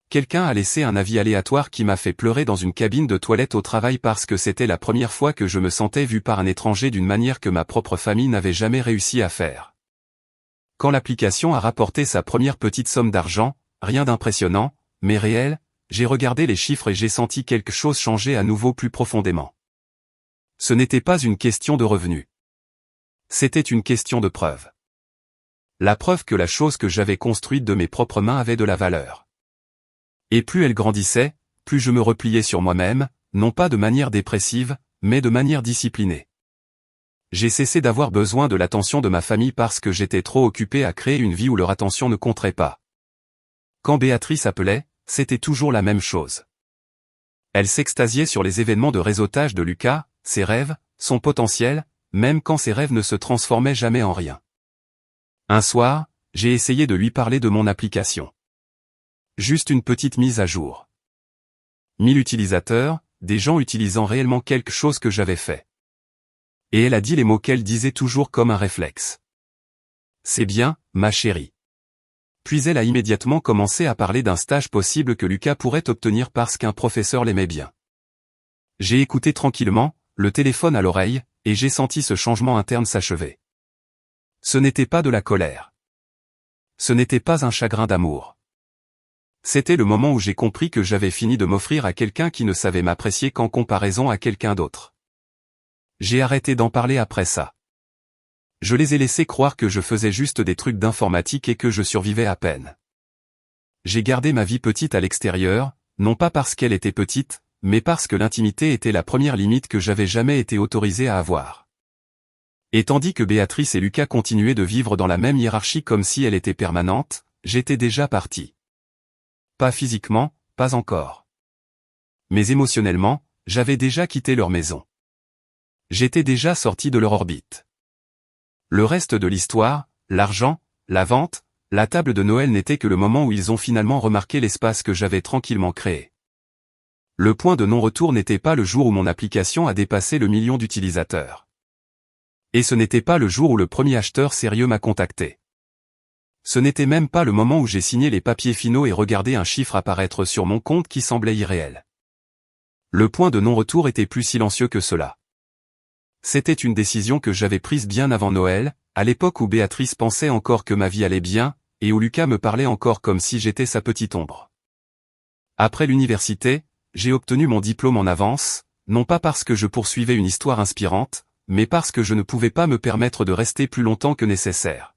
S1: Quelqu'un a laissé un avis aléatoire qui m'a fait pleurer dans une cabine de toilette au travail parce que c'était la première fois que je me sentais vu par un étranger d'une manière que ma propre famille n'avait jamais réussi à faire. Quand l'application a rapporté sa première petite somme d'argent, rien d'impressionnant, mais réel, j'ai regardé les chiffres et j'ai senti quelque chose changer à nouveau plus profondément. Ce n'était pas une question de revenus. C'était une question de preuve. La preuve que la chose que j'avais construite de mes propres mains avait de la valeur. Et plus elle grandissait, plus je me repliais sur moi-même, non pas de manière dépressive, mais de manière disciplinée. J'ai cessé d'avoir besoin de l'attention de ma famille parce que j'étais trop occupé à créer une vie où leur attention ne compterait pas. Quand Béatrice appelait, c'était toujours la même chose. Elle s'extasiait sur les événements de réseautage de Lucas, ses rêves, son potentiel, même quand ses rêves ne se transformaient jamais en rien. Un soir, j'ai essayé de lui parler de mon application. Juste une petite mise à jour. 1000 utilisateurs, des gens utilisant réellement quelque chose que j'avais fait. Et elle a dit les mots qu'elle disait toujours comme un réflexe. C'est bien, ma chérie. Puis elle a immédiatement commencé à parler d'un stage possible que Lucas pourrait obtenir parce qu'un professeur l'aimait bien. J'ai écouté tranquillement, le téléphone à l'oreille, et j'ai senti ce changement interne s'achever. Ce n'était pas de la colère. Ce n'était pas un chagrin d'amour. C'était le moment où j'ai compris que j'avais fini de m'offrir à quelqu'un qui ne savait m'apprécier qu'en comparaison à quelqu'un d'autre. J'ai arrêté d'en parler après ça. Je les ai laissés croire que je faisais juste des trucs d'informatique et que je survivais à peine. J'ai gardé ma vie petite à l'extérieur, non pas parce qu'elle était petite, mais parce que l'intimité était la première limite que j'avais jamais été autorisé à avoir. Et tandis que Béatrice et Lucas continuaient de vivre dans la même hiérarchie comme si elle était permanente, j'étais déjà parti. Pas physiquement, pas encore. Mais émotionnellement, j'avais déjà quitté leur maison. J'étais déjà sorti de leur orbite. Le reste de l'histoire, l'argent, la vente, la table de Noël n'était que le moment où ils ont finalement remarqué l'espace que j'avais tranquillement créé. Le point de non-retour n'était pas le jour où mon application a dépassé le 1 million d'utilisateurs. Et ce n'était pas le jour où le premier acheteur sérieux m'a contacté. Ce n'était même pas le moment où j'ai signé les papiers finaux et regardé un chiffre apparaître sur mon compte qui semblait irréel. Le point de non-retour était plus silencieux que cela. C'était une décision que j'avais prise bien avant Noël, à l'époque où Béatrice pensait encore que ma vie allait bien, et où Lucas me parlait encore comme si j'étais sa petite ombre. Après l'université, j'ai obtenu mon diplôme en avance, non pas parce que je poursuivais une histoire inspirante, mais parce que je ne pouvais pas me permettre de rester plus longtemps que nécessaire.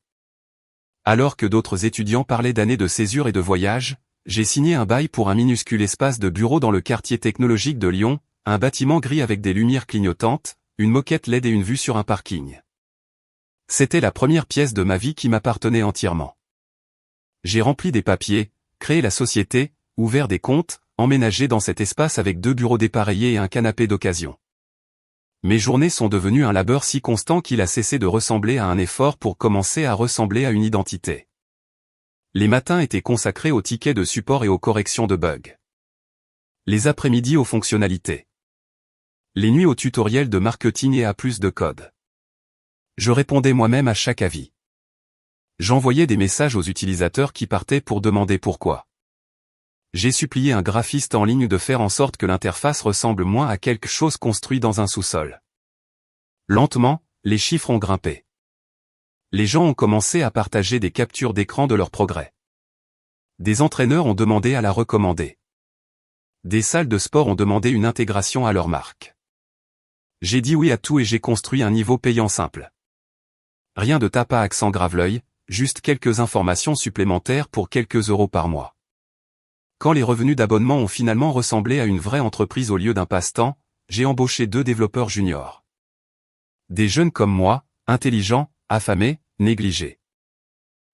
S1: Alors que d'autres étudiants parlaient d'années de césure et de voyage, j'ai signé un bail pour un minuscule espace de bureau dans le quartier technologique de Lyon, un bâtiment gris avec des lumières clignotantes, une moquette LED et une vue sur un parking. C'était la première pièce de ma vie qui m'appartenait entièrement. J'ai rempli des papiers, créé la société, ouvert des comptes, emménagé dans cet espace avec 2 bureaux dépareillés et un canapé d'occasion. Mes journées sont devenues un labeur si constant qu'il a cessé de ressembler à un effort pour commencer à ressembler à une identité. Les matins étaient consacrés aux tickets de support et aux corrections de bugs. Les après-midi aux fonctionnalités. Les nuits aux tutoriels de marketing et à plus de code. Je répondais moi-même à chaque avis. J'envoyais des messages aux utilisateurs qui partaient pour demander pourquoi. J'ai supplié un graphiste en ligne de faire en sorte que l'interface ressemble moins à quelque chose construit dans un sous-sol. Lentement, les chiffres ont grimpé. Les gens ont commencé à partager des captures d'écran de leurs progrès. Des entraîneurs ont demandé à la recommander. Des salles de sport ont demandé une intégration à leur marque. J'ai dit oui à tout et j'ai construit un niveau payant simple. Rien de tape à accent grave-l'œil, juste quelques informations supplémentaires pour quelques euros par mois. Quand les revenus d'abonnement ont finalement ressemblé à une vraie entreprise au lieu d'un passe-temps, j'ai embauché 2 développeurs juniors. Des jeunes comme moi, intelligents, affamés, négligés.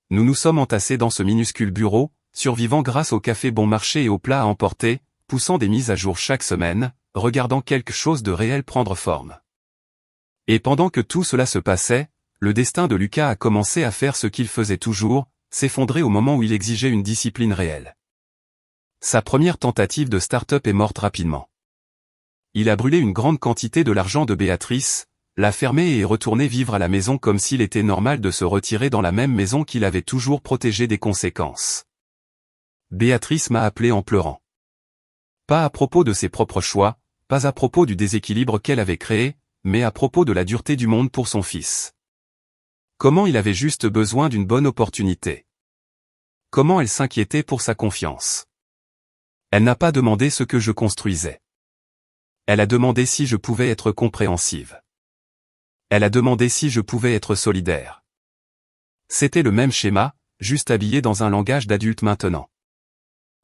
S1: Nous nous sommes entassés dans ce minuscule bureau, survivant grâce au café bon marché et aux plats à emporter, poussant des mises à jour chaque semaine, regardant quelque chose de réel prendre forme. Et pendant que tout cela se passait, le destin de Lucas a commencé à faire ce qu'il faisait toujours, s'effondrer au moment où il exigeait une discipline réelle. Sa première tentative de start-up est morte rapidement. Il a brûlé une grande quantité de l'argent de Béatrice, l'a fermé et est retourné vivre à la maison comme s'il était normal de se retirer dans la même maison qu'il avait toujours protégée des conséquences. Béatrice m'a appelé en pleurant. Pas à propos de ses propres choix, pas à propos du déséquilibre qu'elle avait créé, mais à propos de la dureté du monde pour son fils. Comment il avait juste besoin d'une bonne opportunité. Comment elle s'inquiétait pour sa confiance. Elle n'a pas demandé ce que je construisais. Elle a demandé si je pouvais être compréhensive. Elle a demandé si je pouvais être solidaire. C'était le même schéma, juste habillé dans un langage d'adulte maintenant.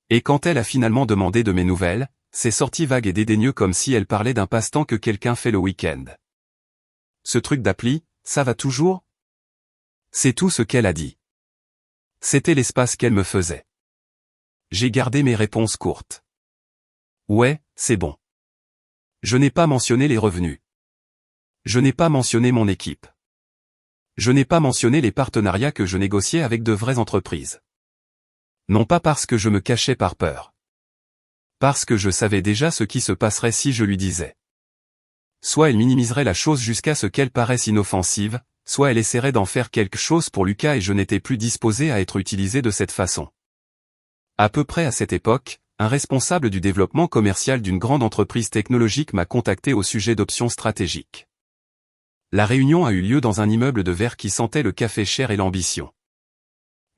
S1: Et quand elle a finalement demandé de mes nouvelles, c'est sorti vague et dédaigneux comme si elle parlait d'un passe-temps que quelqu'un fait le week-end. Ce truc d'appli, ça va toujours ? C'est tout ce qu'elle a dit. C'était l'espace qu'elle me faisait. J'ai gardé mes réponses courtes. Ouais, c'est bon. Je n'ai pas mentionné les revenus. Je n'ai pas mentionné mon équipe. Je n'ai pas mentionné les partenariats que je négociais avec de vraies entreprises. Non pas parce que je me cachais par peur. Parce que je savais déjà ce qui se passerait si je lui disais. Soit elle minimiserait la chose jusqu'à ce qu'elle paraisse inoffensive, soit elle essaierait d'en faire quelque chose pour Lucas et je n'étais plus disposé à être utilisé de cette façon. À peu près à cette époque, un responsable du développement commercial d'une grande entreprise technologique m'a contacté au sujet d'options stratégiques. La réunion a eu lieu dans un immeuble de verre qui sentait le café cher et l'ambition.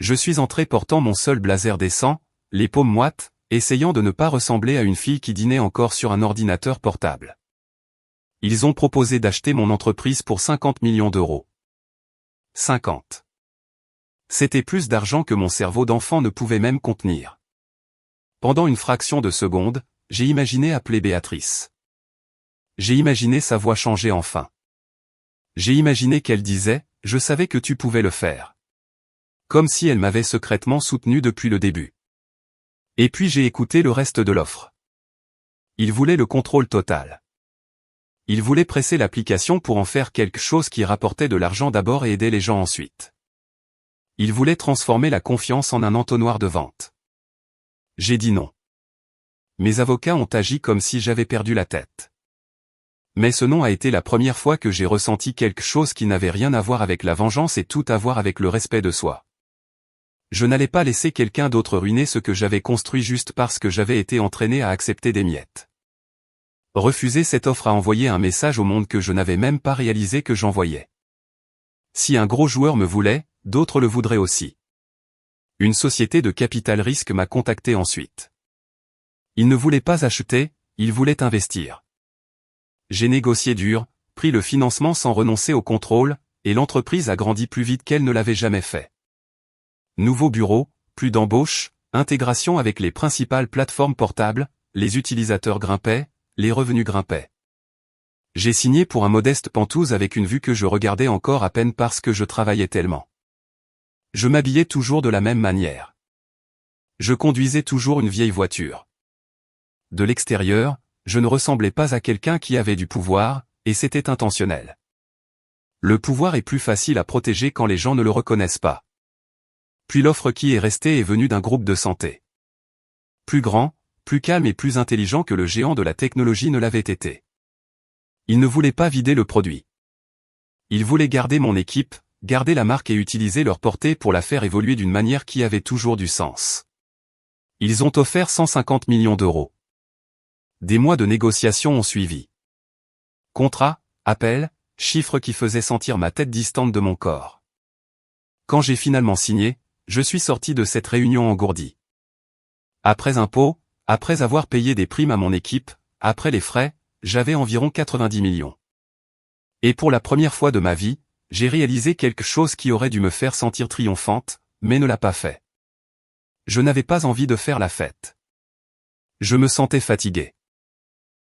S1: Je suis entré portant mon seul blazer décent, les paumes moites, essayant de ne pas ressembler à une fille qui dînait encore sur un ordinateur portable. Ils ont proposé d'acheter mon entreprise pour 50 millions d'euros. 50. C'était plus d'argent que mon cerveau d'enfant ne pouvait même contenir. Pendant une fraction de seconde, j'ai imaginé appeler Béatrice. J'ai imaginé sa voix changer enfin. J'ai imaginé qu'elle disait « Je savais que tu pouvais le faire ». Comme si elle m'avait secrètement soutenu depuis le début. Et puis j'ai écouté le reste de l'offre. Il voulait le contrôle total. Il voulait presser l'application pour en faire quelque chose qui rapportait de l'argent d'abord et aider les gens ensuite. Il voulait transformer la confiance en un entonnoir de vente. J'ai dit non. Mes avocats ont agi comme si j'avais perdu la tête. Mais ce non a été la première fois que j'ai ressenti quelque chose qui n'avait rien à voir avec la vengeance et tout à voir avec le respect de soi. Je n'allais pas laisser quelqu'un d'autre ruiner ce que j'avais construit juste parce que j'avais été entraîné à accepter des miettes. Refuser cette offre a envoyé un message au monde que je n'avais même pas réalisé que j'envoyais. Si un gros joueur me voulait, d'autres le voudraient aussi. Une société de capital risque m'a contacté ensuite. Ils ne voulaient pas acheter, ils voulaient investir. J'ai négocié dur, pris le financement sans renoncer au contrôle, et l'entreprise a grandi plus vite qu'elle ne l'avait jamais fait. Nouveau bureau, plus d'embauche, intégration avec les principales plateformes portables, les utilisateurs grimpaient, les revenus grimpaient. J'ai signé pour un modeste Penthouse avec une vue que je regardais encore à peine parce que je travaillais tellement. Je m'habillais toujours de la même manière. Je conduisais toujours une vieille voiture. De l'extérieur, je ne ressemblais pas à quelqu'un qui avait du pouvoir, et c'était intentionnel. Le pouvoir est plus facile à protéger quand les gens ne le reconnaissent pas. Puis l'offre qui est restée est venue d'un groupe de santé. Plus grand, plus calme et plus intelligent que le géant de la technologie ne l'avait été. Il ne voulait pas vider le produit. Il voulait garder mon équipe, garder la marque et utiliser leur portée pour la faire évoluer d'une manière qui avait toujours du sens. Ils ont offert 150 millions d'euros. Des mois de négociations ont suivi. Contrat, appel, chiffres qui faisaient sentir ma tête distante de mon corps. Quand j'ai finalement signé, je suis sorti de cette réunion engourdi. Après impôts, après avoir payé des primes à mon équipe, après les frais, j'avais environ 90 millions. Et pour la première fois de ma vie, j'ai réalisé quelque chose qui aurait dû me faire sentir triomphante, mais ne l'a pas fait. Je n'avais pas envie de faire la fête. Je me sentais fatigué.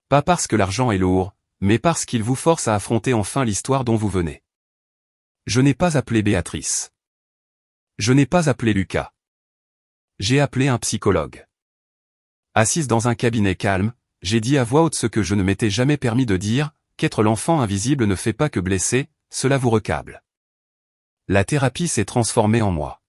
S1: Pas parce que l'argent est lourd, mais parce qu'il vous force à affronter enfin l'histoire dont vous venez. Je n'ai pas appelé Béatrice. Je n'ai pas appelé Lucas. J'ai appelé un psychologue. Assise dans un cabinet calme, j'ai dit à voix haute ce que je ne m'étais jamais permis de dire, qu'être l'enfant invisible ne fait pas que blesser, cela vous recable. La thérapie s'est transformée en moi.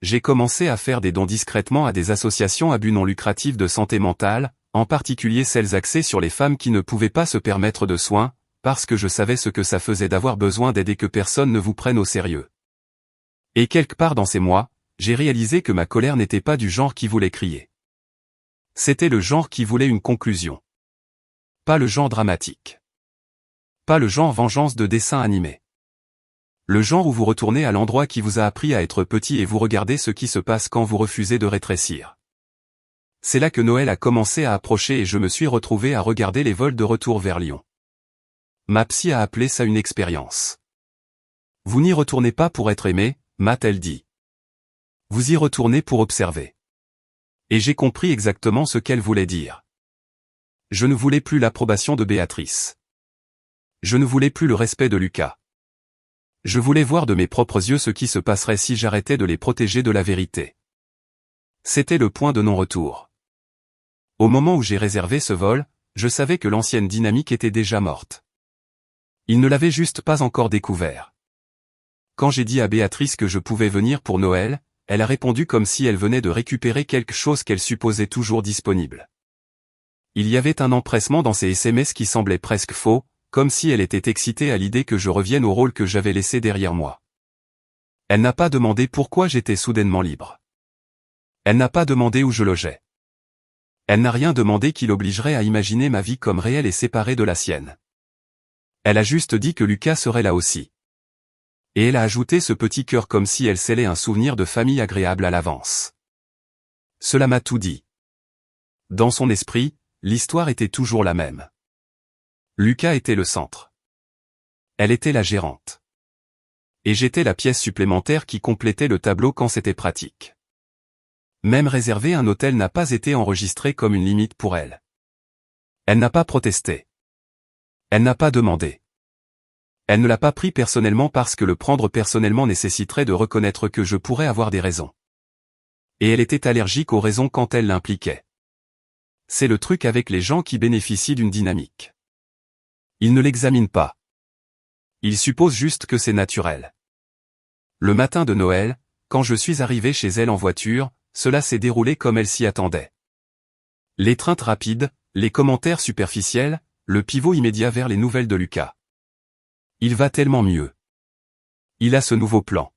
S1: J'ai commencé à faire des dons discrètement à des associations à but non lucratif de santé mentale, en particulier celles axées sur les femmes qui ne pouvaient pas se permettre de soins, parce que je savais ce que ça faisait d'avoir besoin d'aide et que personne ne vous prenne au sérieux. Et quelque part dans ces mois, j'ai réalisé que ma colère n'était pas du genre qui voulait crier. C'était le genre qui voulait une conclusion. Pas le genre dramatique. Pas le genre vengeance de dessin animé. Le genre où vous retournez à l'endroit qui vous a appris à être petit et vous regardez ce qui se passe quand vous refusez de rétrécir. C'est là que Noël a commencé à approcher et je me suis retrouvé à regarder les vols de retour vers Lyon. Ma psy a appelé ça une expérience. Vous n'y retournez pas pour être aimé, m'a-t-elle dit. Vous y retournez pour observer. Et j'ai compris exactement ce qu'elle voulait dire. Je ne voulais plus l'approbation de Béatrice. Je ne voulais plus le respect de Lucas. Je voulais voir de mes propres yeux ce qui se passerait si j'arrêtais de les protéger de la vérité. C'était le point de non-retour. Au moment où j'ai réservé ce vol, je savais que l'ancienne dynamique était déjà morte. Il ne l'avait juste pas encore découvert. Quand j'ai dit à Béatrice que je pouvais venir pour Noël, elle a répondu comme si elle venait de récupérer quelque chose qu'elle supposait toujours disponible. Il y avait un empressement dans ses SMS qui semblait presque faux, comme si elle était excitée à l'idée que je revienne au rôle que j'avais laissé derrière moi. Elle n'a pas demandé pourquoi j'étais soudainement libre. Elle n'a pas demandé où je logeais. Elle n'a rien demandé qui l'obligerait à imaginer ma vie comme réelle et séparée de la sienne. Elle a juste dit que Lucas serait là aussi. Et elle a ajouté ce petit cœur comme si elle scellait un souvenir de famille agréable à l'avance. Cela m'a tout dit. Dans son esprit, l'histoire était toujours la même. Lucas était le centre. Elle était la gérante. Et j'étais la pièce supplémentaire qui complétait le tableau quand c'était pratique. Même réserver un hôtel n'a pas été enregistré comme une limite pour elle. Elle n'a pas protesté. Elle n'a pas demandé. Elle ne l'a pas pris personnellement parce que le prendre personnellement nécessiterait de reconnaître que je pourrais avoir des raisons. Et elle était allergique aux raisons quand elles l'impliquaient. C'est le truc avec les gens qui bénéficient d'une dynamique. Ils ne l'examinent pas. Ils supposent juste que c'est naturel. Le matin de Noël, quand je suis arrivé chez elle en voiture, cela s'est déroulé comme elle s'y attendait. L'étreinte rapide, les commentaires superficiels, le pivot immédiat vers les nouvelles de Lucas. Il va tellement mieux. Il a ce nouveau plan.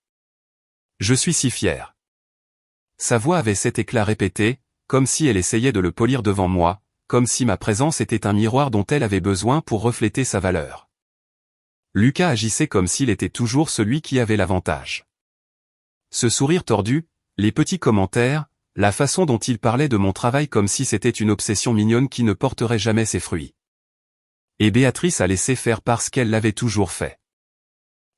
S1: Je suis si fier. Sa voix avait cet éclat répété, comme si elle essayait de le polir devant moi, comme si ma présence était un miroir dont elle avait besoin pour refléter sa valeur. Lucas agissait comme s'il était toujours celui qui avait l'avantage. Ce sourire tordu, les petits commentaires, la façon dont il parlait de mon travail comme si c'était une obsession mignonne qui ne porterait jamais ses fruits. Et Béatrice a laissé faire parce qu'elle l'avait toujours fait.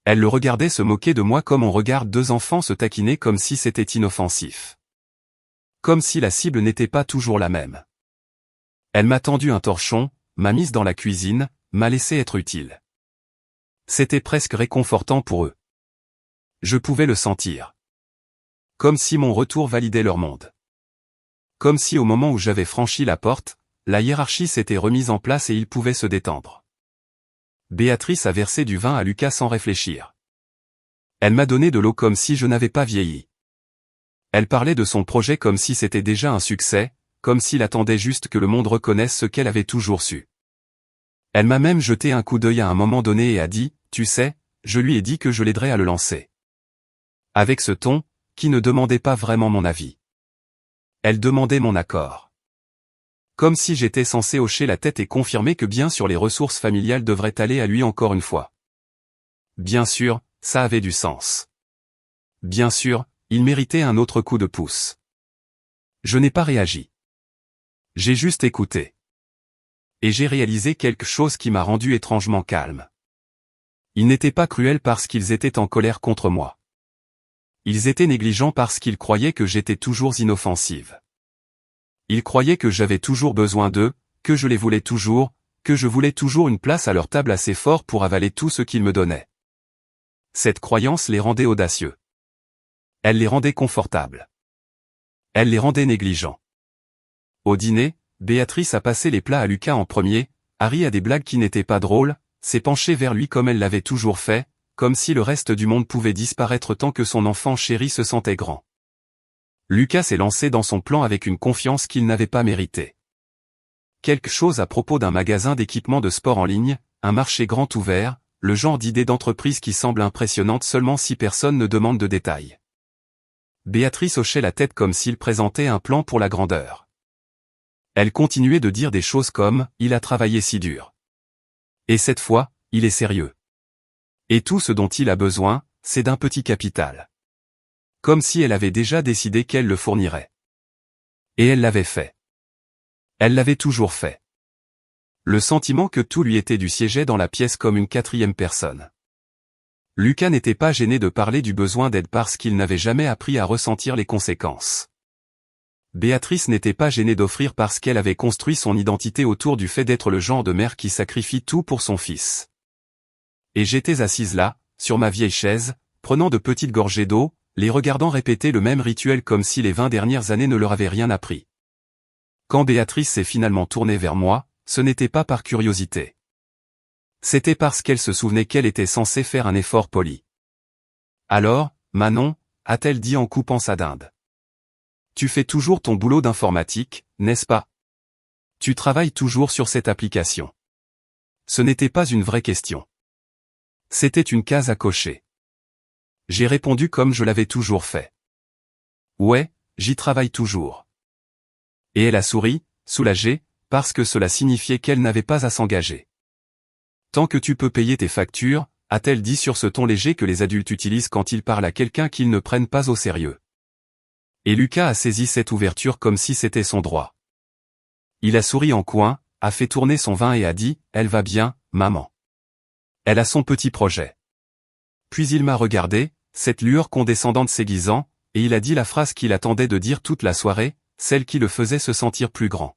S1: Elle le regardait se moquer de moi comme on regarde deux enfants se taquiner comme si c'était inoffensif. Comme si la cible n'était pas toujours la même. Elle m'a tendu un torchon, m'a mise dans la cuisine, m'a laissé être utile. C'était presque réconfortant pour eux. Je pouvais le sentir. Comme si mon retour validait leur monde. Comme si au moment où j'avais franchi la porte, la hiérarchie s'était remise en place et ils pouvaient se détendre. Béatrice a versé du vin à Lucas sans réfléchir. Elle m'a donné de l'eau comme si je n'avais pas vieilli. Elle parlait de son projet comme si c'était déjà un succès, comme s'il attendait juste que le monde reconnaisse ce qu'elle avait toujours su. Elle m'a même jeté un coup d'œil à un moment donné et a dit, « Tu sais, je lui ai dit que je l'aiderais à le lancer. » Avec ce ton, qui ne demandait pas vraiment mon avis. Elle demandait mon accord. Comme si j'étais censé hocher la tête et confirmer que bien sûr les ressources familiales devraient aller à lui encore une fois. Bien sûr, ça avait du sens. Bien sûr, il méritait un autre coup de pouce. Je n'ai pas réagi. J'ai juste écouté. Et j'ai réalisé quelque chose qui m'a rendu étrangement calme. Ils n'étaient pas cruels parce qu'ils étaient en colère contre moi. Ils étaient négligents parce qu'ils croyaient que j'étais toujours inoffensive. Ils croyaient que j'avais toujours besoin d'eux, que je les voulais toujours, que je voulais toujours une place à leur table assez fort pour avaler tout ce qu'ils me donnaient. Cette croyance les rendait audacieux. Elle les rendait confortables. Elle les rendait négligents. Au dîner, Béatrice a passé les plats à Lucas en premier, Harry a des blagues qui n'étaient pas drôles, s'est penchée vers lui comme elle l'avait toujours fait, comme si le reste du monde pouvait disparaître tant que son enfant chéri se sentait grand. Lucas s'est lancé dans son plan avec une confiance qu'il n'avait pas méritée. Quelque chose à propos d'un magasin d'équipements de sport en ligne, un marché grand ouvert, le genre d'idée d'entreprise qui semble impressionnante seulement si personne ne demande de détails. Béatrice hochait la tête comme s'il présentait un plan pour la grandeur. Elle continuait de dire des choses comme « il a travaillé si dur ». Et cette fois, il est sérieux. Et tout ce dont il a besoin, c'est d'un petit capital. Comme si elle avait déjà décidé qu'elle le fournirait. Et elle l'avait fait. Elle l'avait toujours fait. Le sentiment que tout lui était dû siégeait dans la pièce comme une quatrième personne. Lucas n'était pas gêné de parler du besoin d'aide parce qu'il n'avait jamais appris à ressentir les conséquences. Béatrice n'était pas gênée d'offrir parce qu'elle avait construit son identité autour du fait d'être le genre de mère qui sacrifie tout pour son fils. Et j'étais assise là, sur ma vieille chaise, prenant de petites gorgées d'eau, les regardant répéter le même rituel comme si les 20 dernières années ne leur avaient rien appris. Quand Béatrice s'est finalement tournée vers moi, ce n'était pas par curiosité. C'était parce qu'elle se souvenait qu'elle était censée faire un effort poli. Alors, Manon, a-t-elle dit en coupant sa dinde. Tu fais toujours ton boulot d'informatique, n'est-ce pas? Tu travailles toujours sur cette application. Ce n'était pas une vraie question. C'était une case à cocher. J'ai répondu comme je l'avais toujours fait. Ouais, j'y travaille toujours. Et elle a souri, soulagée, parce que cela signifiait qu'elle n'avait pas à s'engager. Tant que tu peux payer tes factures, a-t-elle dit sur ce ton léger que les adultes utilisent quand ils parlent à quelqu'un qu'ils ne prennent pas au sérieux. Et Lucas a saisi cette ouverture comme si c'était son droit. Il a souri en coin, a fait tourner son vin et a dit « Elle va bien, maman. Elle a son petit projet. » Puis il m'a regardé, cette lueur condescendante s'aiguisant, et il a dit la phrase qu'il attendait de dire toute la soirée, celle qui le faisait se sentir plus grand.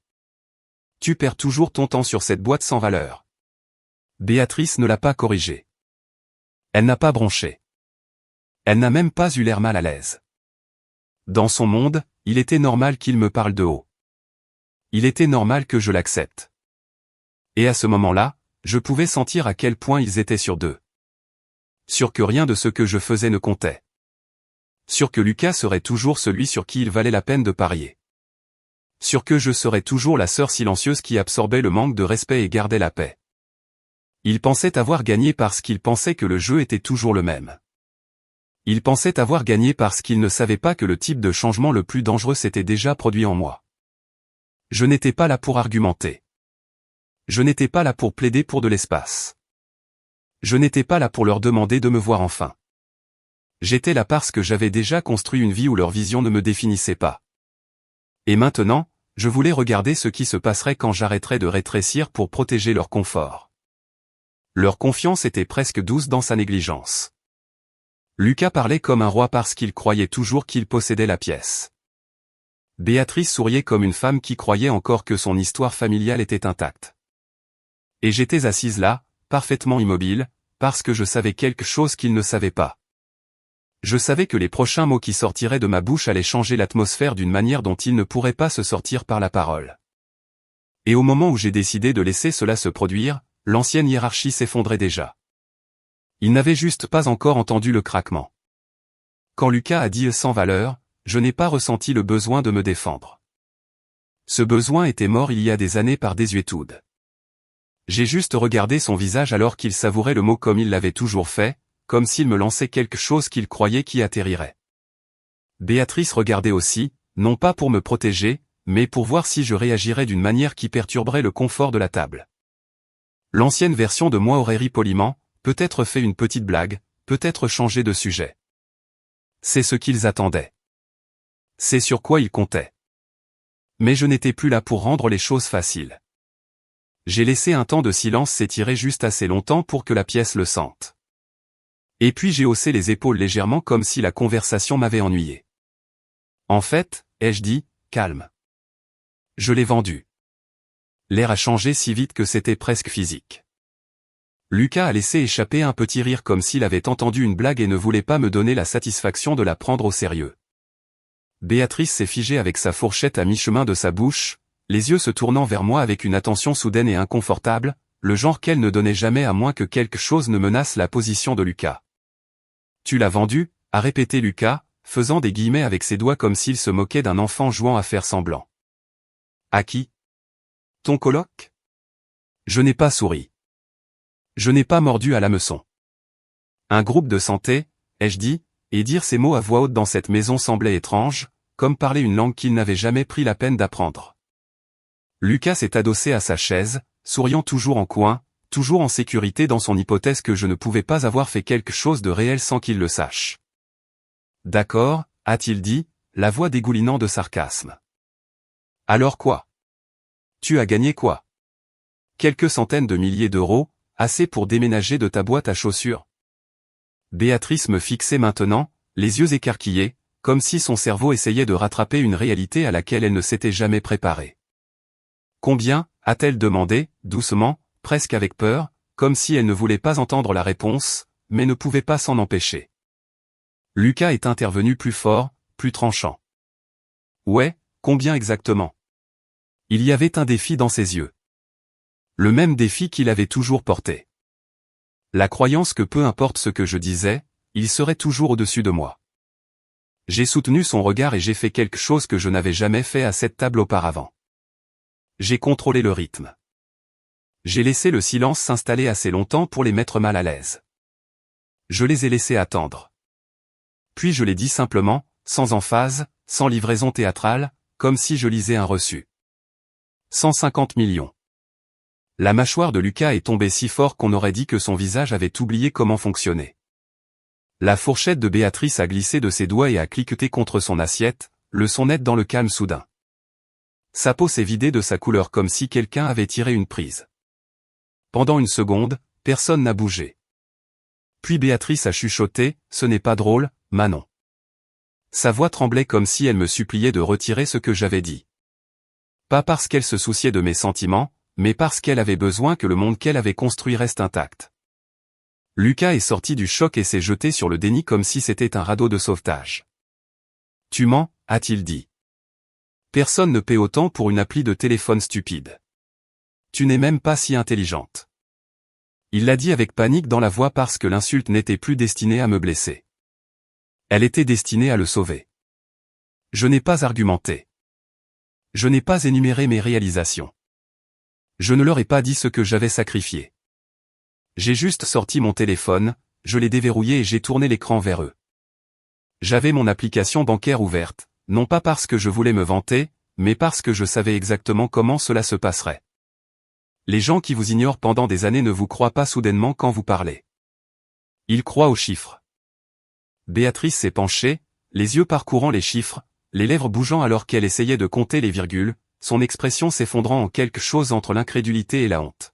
S1: « Tu perds toujours ton temps sur cette boîte sans valeur. » Béatrice ne l'a pas corrigé. Elle n'a pas bronché. Elle n'a même pas eu l'air mal à l'aise. Dans son monde, il était normal qu'il me parle de haut. Il était normal que je l'accepte. Et à ce moment-là, je pouvais sentir à quel point ils étaient sûrs d'eux. Sûrs que rien de ce que je faisais ne comptait. Sûrs que Lucas serait toujours celui sur qui il valait la peine de parier. Sûrs que je serais toujours la sœur silencieuse qui absorbait le manque de respect et gardait la paix. Il pensait avoir gagné parce qu'il pensait que le jeu était toujours le même. Il pensait avoir gagné parce qu'il ne savait pas que le type de changement le plus dangereux s'était déjà produit en moi. Je n'étais pas là pour argumenter. Je n'étais pas là pour plaider pour de l'espace. Je n'étais pas là pour leur demander de me voir enfin. J'étais là parce que j'avais déjà construit une vie où leur vision ne me définissait pas. Et maintenant, je voulais regarder ce qui se passerait quand j'arrêterais de rétrécir pour protéger leur confort. Leur confiance était presque douce dans sa négligence. Lucas parlait comme un roi parce qu'il croyait toujours qu'il possédait la pièce. Béatrice souriait comme une femme qui croyait encore que son histoire familiale était intacte. Et j'étais assise là, parfaitement immobile, parce que je savais quelque chose qu'ils ne savaient pas. Je savais que les prochains mots qui sortiraient de ma bouche allaient changer l'atmosphère d'une manière dont ils ne pourraient pas se sortir par la parole. Et au moment où j'ai décidé de laisser cela se produire, l'ancienne hiérarchie s'effondrait déjà. Il n'avait juste pas encore entendu le craquement. Quand Lucas a dit « sans valeur », je n'ai pas ressenti le besoin de me défendre. Ce besoin était mort il y a des années par désuétude. J'ai juste regardé son visage alors qu'il savourait le mot comme il l'avait toujours fait, comme s'il me lançait quelque chose qu'il croyait qui atterrirait. Béatrice regardait aussi, non pas pour me protéger, mais pour voir si je réagirais d'une manière qui perturberait le confort de la table. L'ancienne version de moi aurait ri poliment, peut-être fait une petite blague, peut-être changé de sujet. C'est ce qu'ils attendaient. C'est sur quoi ils comptaient. Mais je n'étais plus là pour rendre les choses faciles. J'ai laissé un temps de silence s'étirer juste assez longtemps pour que la pièce le sente. Et puis j'ai haussé les épaules légèrement comme si la conversation m'avait ennuyé. En fait, ai-je dit, calme. Je l'ai vendu. L'air a changé si vite que c'était presque physique. Lucas a laissé échapper un petit rire comme s'il avait entendu une blague et ne voulait pas me donner la satisfaction de la prendre au sérieux. Béatrice s'est figée avec sa fourchette à mi-chemin de sa bouche, les yeux se tournant vers moi avec une attention soudaine et inconfortable, le genre qu'elle ne donnait jamais à moins que quelque chose ne menace la position de Lucas. « Tu l'as vendu ?» a répété Lucas, faisant des guillemets avec ses doigts comme s'il se moquait d'un enfant jouant à faire semblant. « À qui ? Ton coloc ? » Je n'ai pas souri. Je n'ai pas mordu à l'hameçon. Un groupe de santé, ai-je dit, et dire ces mots à voix haute dans cette maison semblait étrange, comme parler une langue qu'il n'avait jamais pris la peine d'apprendre. Lucas s'est adossé à sa chaise, souriant toujours en coin, toujours en sécurité dans son hypothèse que je ne pouvais pas avoir fait quelque chose de réel sans qu'il le sache. D'accord, a-t-il dit, la voix dégoulinant de sarcasme. Alors quoi ? Tu as gagné quoi ? Quelques centaines de milliers d'euros, assez pour déménager de ta boîte à chaussures. Béatrice me fixait maintenant, les yeux écarquillés, comme si son cerveau essayait de rattraper une réalité à laquelle elle ne s'était jamais préparée. Combien ? A-t-elle demandé, doucement, presque avec peur, comme si elle ne voulait pas entendre la réponse, mais ne pouvait pas s'en empêcher. Lucas est intervenu plus fort, plus tranchant. Ouais, combien exactement ? Il y avait un défi dans ses yeux. Le même défi qu'il avait toujours porté. La croyance que peu importe ce que je disais, il serait toujours au-dessus de moi. J'ai soutenu son regard et j'ai fait quelque chose que je n'avais jamais fait à cette table auparavant. J'ai contrôlé le rythme. J'ai laissé le silence s'installer assez longtemps pour les mettre mal à l'aise. Je les ai laissés attendre. Puis je l'ai dit simplement, sans emphase, sans livraison théâtrale, comme si je lisais un reçu. 150 millions. La mâchoire de Lucas est tombée si fort qu'on aurait dit que son visage avait oublié comment fonctionner. La fourchette de Béatrice a glissé de ses doigts et a cliqueté contre son assiette, le son net dans le calme soudain. Sa peau s'est vidée de sa couleur comme si quelqu'un avait tiré une prise. Pendant une seconde, personne n'a bougé. Puis Béatrice a chuchoté, « Ce n'est pas drôle, Manon ». Sa voix tremblait comme si elle me suppliait de retirer ce que j'avais dit. Pas parce qu'elle se souciait de mes sentiments, mais parce qu'elle avait besoin que le monde qu'elle avait construit reste intact. Lucas est sorti du choc et s'est jeté sur le déni comme si c'était un radeau de sauvetage. « Tu mens », a-t-il dit. « Personne ne paie autant pour une appli de téléphone stupide. Tu n'es même pas si intelligente. » Il l'a dit avec panique dans la voix parce que l'insulte n'était plus destinée à me blesser. Elle était destinée à le sauver. Je n'ai pas argumenté. Je n'ai pas énuméré mes réalisations. Je ne leur ai pas dit ce que j'avais sacrifié. J'ai juste sorti mon téléphone, je l'ai déverrouillé et j'ai tourné l'écran vers eux. J'avais mon application bancaire ouverte, non pas parce que je voulais me vanter, mais parce que je savais exactement comment cela se passerait. Les gens qui vous ignorent pendant des années ne vous croient pas soudainement quand vous parlez. Ils croient aux chiffres. Béatrice s'est penchée, les yeux parcourant les chiffres, les lèvres bougeant alors qu'elle essayait de compter les virgules, son expression s'effondrant en quelque chose entre l'incrédulité et la honte.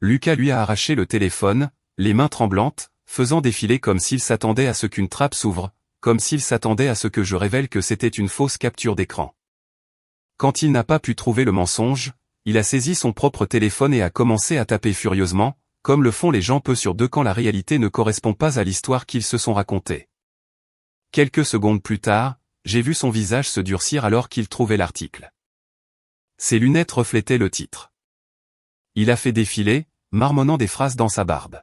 S1: Lucas lui a arraché le téléphone, les mains tremblantes, faisant défiler comme s'il s'attendait à ce qu'une trappe s'ouvre, comme s'il s'attendait à ce que je révèle que c'était une fausse capture d'écran. Quand il n'a pas pu trouver le mensonge, il a saisi son propre téléphone et a commencé à taper furieusement, comme le font les gens peu sur deux quand la réalité ne correspond pas à l'histoire qu'ils se sont racontée. Quelques secondes plus tard, j'ai vu son visage se durcir alors qu'il trouvait l'article. Ses lunettes reflétaient le titre. Il a fait défiler, marmonnant des phrases dans sa barbe.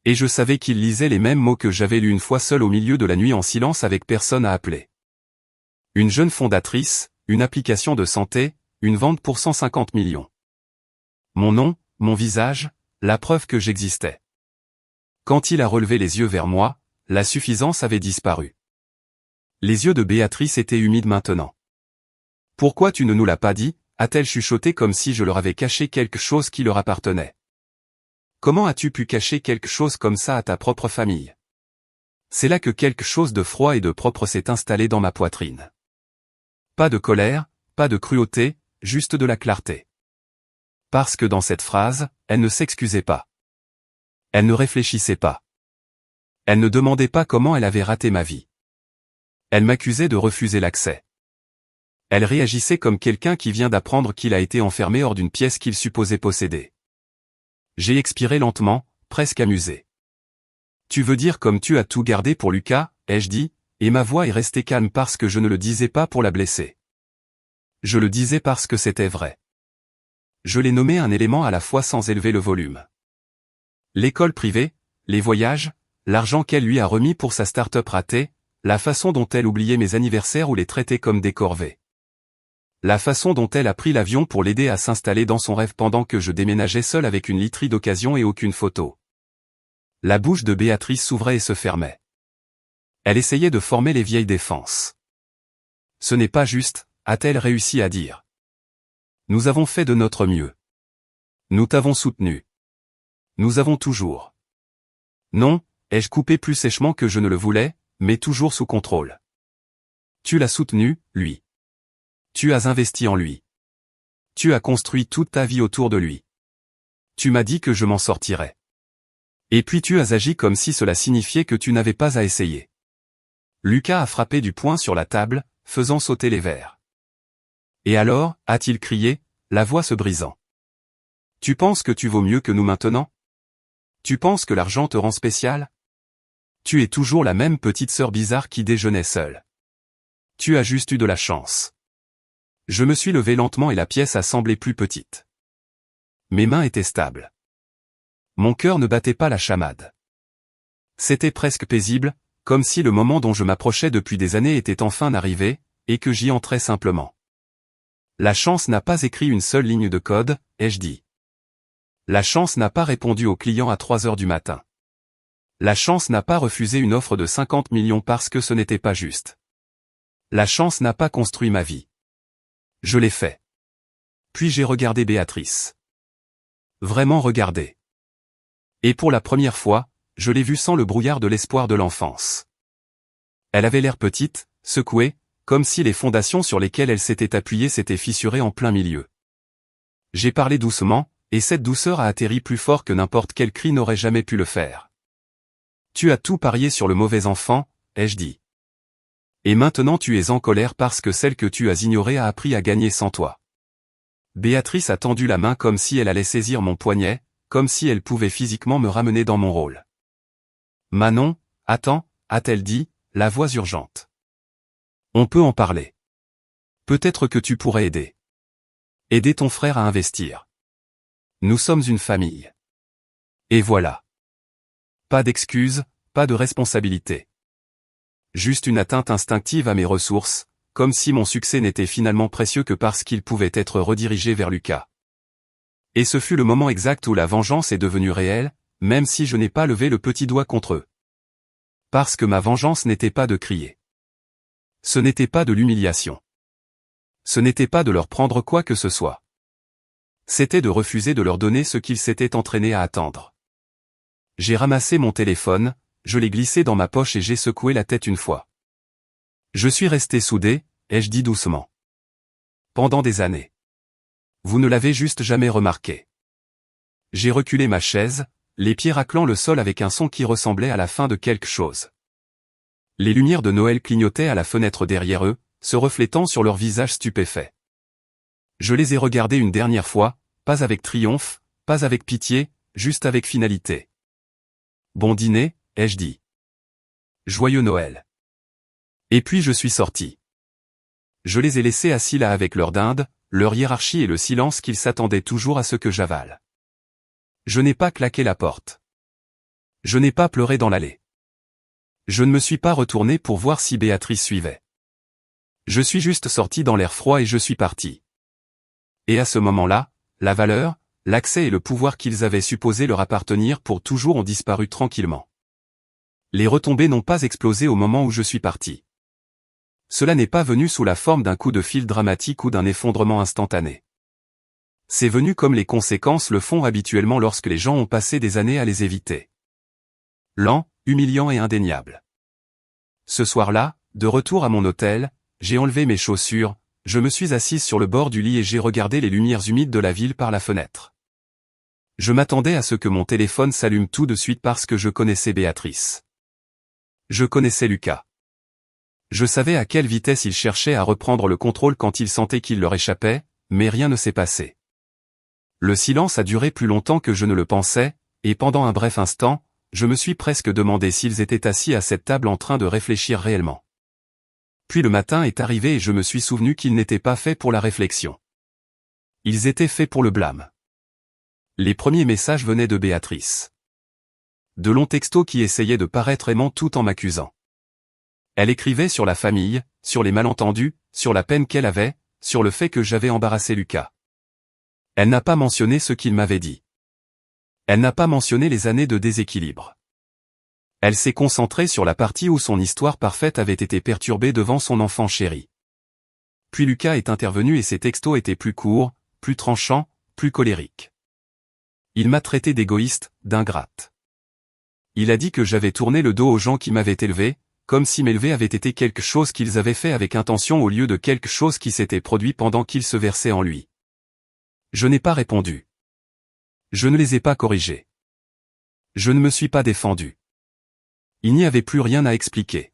S1: Et je savais qu'il lisait les mêmes mots que j'avais lus une fois seul au milieu de la nuit en silence avec personne à appeler. Une jeune fondatrice, une application de santé, une vente pour 150 millions. Mon nom, mon visage, la preuve que j'existais. Quand il a relevé les yeux vers moi, la suffisance avait disparu. Les yeux de Béatrice étaient humides maintenant. « Pourquoi tu ne nous l'as pas dit ?» a-t-elle chuchoté comme si je leur avais caché quelque chose qui leur appartenait. « Comment as-tu pu cacher quelque chose comme ça à ta propre famille ?» C'est là que quelque chose de froid et de propre s'est installé dans ma poitrine. Pas de colère, pas de cruauté, juste de la clarté. Parce que dans cette phrase, elle ne s'excusait pas. Elle ne réfléchissait pas. Elle ne demandait pas comment elle avait raté ma vie. Elle m'accusait de refuser l'accès. Elle réagissait comme quelqu'un qui vient d'apprendre qu'il a été enfermé hors d'une pièce qu'il supposait posséder. J'ai expiré lentement, presque amusé. « Tu veux dire comme tu as tout gardé pour Lucas ?» ai-je dit, et ma voix est restée calme parce que je ne le disais pas pour la blesser. Je le disais parce que c'était vrai. Je l'ai nommé un élément à la fois sans élever le volume. L'école privée, les voyages, l'argent qu'elle lui a remis pour sa start-up ratée, la façon dont elle oubliait mes anniversaires ou les traitait comme des corvées. La façon dont elle a pris l'avion pour l'aider à s'installer dans son rêve pendant que je déménageais seul avec une literie d'occasion et aucune photo. La bouche de Béatrice s'ouvrait et se fermait. Elle essayait de former les vieilles défenses. « Ce n'est pas juste », a-t-elle réussi à dire. « Nous avons fait de notre mieux. Nous t'avons soutenu. Nous avons toujours. » Non, ai-je coupé plus sèchement que je ne le voulais, mais toujours sous contrôle. Tu l'as soutenu, lui. Tu as investi en lui. Tu as construit toute ta vie autour de lui. Tu m'as dit que je m'en sortirais. Et puis tu as agi comme si cela signifiait que tu n'avais pas à essayer. Lucas a frappé du poing sur la table, faisant sauter les verres. Et alors, a-t-il crié, la voix se brisant. Tu penses que tu vaux mieux que nous maintenant? Tu penses que l'argent te rend spécial? Tu es toujours la même petite sœur bizarre qui déjeunait seule. Tu as juste eu de la chance. Je me suis levé lentement et la pièce a semblé plus petite. Mes mains étaient stables. Mon cœur ne battait pas la chamade. C'était presque paisible, comme si le moment dont je m'approchais depuis des années était enfin arrivé, et que j'y entrais simplement. La chance n'a pas écrit une seule ligne de code, ai-je dit. La chance n'a pas répondu au client à 3 heures du matin. La chance n'a pas refusé une offre de 50 millions parce que ce n'était pas juste. La chance n'a pas construit ma vie. Je l'ai fait. Puis j'ai regardé Béatrice. Vraiment regardé. Et pour la première fois, je l'ai vue sans le brouillard de l'espoir de l'enfance. Elle avait l'air petite, secouée, comme si les fondations sur lesquelles elle s'était appuyée s'étaient fissurées en plein milieu. J'ai parlé doucement, et cette douceur a atterri plus fort que n'importe quel cri n'aurait jamais pu le faire. Tu as tout parié sur le mauvais enfant, ai-je dit. Et maintenant tu es en colère parce que celle que tu as ignorée a appris à gagner sans toi. Béatrice a tendu la main comme si elle allait saisir mon poignet, comme si elle pouvait physiquement me ramener dans mon rôle. Manon, attends, a-t-elle dit, la voix urgente. On peut en parler. Peut-être que tu pourrais aider. Aider ton frère à investir. Nous sommes une famille. Et voilà. Pas d'excuses, pas de responsabilité. Juste une atteinte instinctive à mes ressources, comme si mon succès n'était finalement précieux que parce qu'il pouvait être redirigé vers Lucas. Et ce fut le moment exact où la vengeance est devenue réelle, même si je n'ai pas levé le petit doigt contre eux. Parce que ma vengeance n'était pas de crier. Ce n'était pas de l'humiliation. Ce n'était pas de leur prendre quoi que ce soit. C'était de refuser de leur donner ce qu'ils s'étaient entraînés à attendre. J'ai ramassé mon téléphone, je l'ai glissé dans ma poche et j'ai secoué la tête une fois. Je suis resté soudé, ai-je dit doucement. Pendant des années. Vous ne l'avez juste jamais remarqué. J'ai reculé ma chaise, les pieds raclant le sol avec un son qui ressemblait à la fin de quelque chose. Les lumières de Noël clignotaient à la fenêtre derrière eux, se reflétant sur leurs visages stupéfaits. Je les ai regardés une dernière fois, pas avec triomphe, pas avec pitié, juste avec finalité. Bon dîner, ai-je dit. Joyeux Noël. Et puis je suis sorti. Je les ai laissés assis là avec leur dinde, leur hiérarchie et le silence qu'ils s'attendaient toujours à ce que j'avale. Je n'ai pas claqué la porte. Je n'ai pas pleuré dans l'allée. Je ne me suis pas retourné pour voir si Béatrice suivait. Je suis juste sorti dans l'air froid et je suis parti. Et à ce moment-là, la valeur, l'accès et le pouvoir qu'ils avaient supposé leur appartenir pour toujours ont disparu tranquillement. Les retombées n'ont pas explosé au moment où je suis parti. Cela n'est pas venu sous la forme d'un coup de fil dramatique ou d'un effondrement instantané. C'est venu comme les conséquences le font habituellement lorsque les gens ont passé des années à les éviter. Lent, humiliant et indéniable. Ce soir-là, de retour à mon hôtel, j'ai enlevé mes chaussures, je me suis assise sur le bord du lit et j'ai regardé les lumières humides de la ville par la fenêtre. Je m'attendais à ce que mon téléphone s'allume tout de suite parce que je connaissais Béatrice. Je connaissais Lucas. Je savais à quelle vitesse il cherchait à reprendre le contrôle quand il sentait qu'il leur échappait, mais rien ne s'est passé. Le silence a duré plus longtemps que je ne le pensais, et pendant un bref instant, je me suis presque demandé s'ils étaient assis à cette table en train de réfléchir réellement. Puis le matin est arrivé et je me suis souvenu qu'ils n'étaient pas faits pour la réflexion. Ils étaient faits pour le blâme. Les premiers messages venaient de Béatrice. De longs textos qui essayaient de paraître aimants tout en m'accusant. Elle écrivait sur la famille, sur les malentendus, sur la peine qu'elle avait, sur le fait que j'avais embarrassé Lucas. Elle n'a pas mentionné ce qu'il m'avait dit. Elle n'a pas mentionné les années de déséquilibre. Elle s'est concentrée sur la partie où son histoire parfaite avait été perturbée devant son enfant chéri. Puis Lucas est intervenu et ses textos étaient plus courts, plus tranchants, plus colériques. Il m'a traité d'égoïste, d'ingrate. Il a dit que j'avais tourné le dos aux gens qui m'avaient élevé, comme si m'élever avait été quelque chose qu'ils avaient fait avec intention au lieu de quelque chose qui s'était produit pendant qu'ils se versaient en lui. Je n'ai pas répondu. Je ne les ai pas corrigés. Je ne me suis pas défendu. Il n'y avait plus rien à expliquer.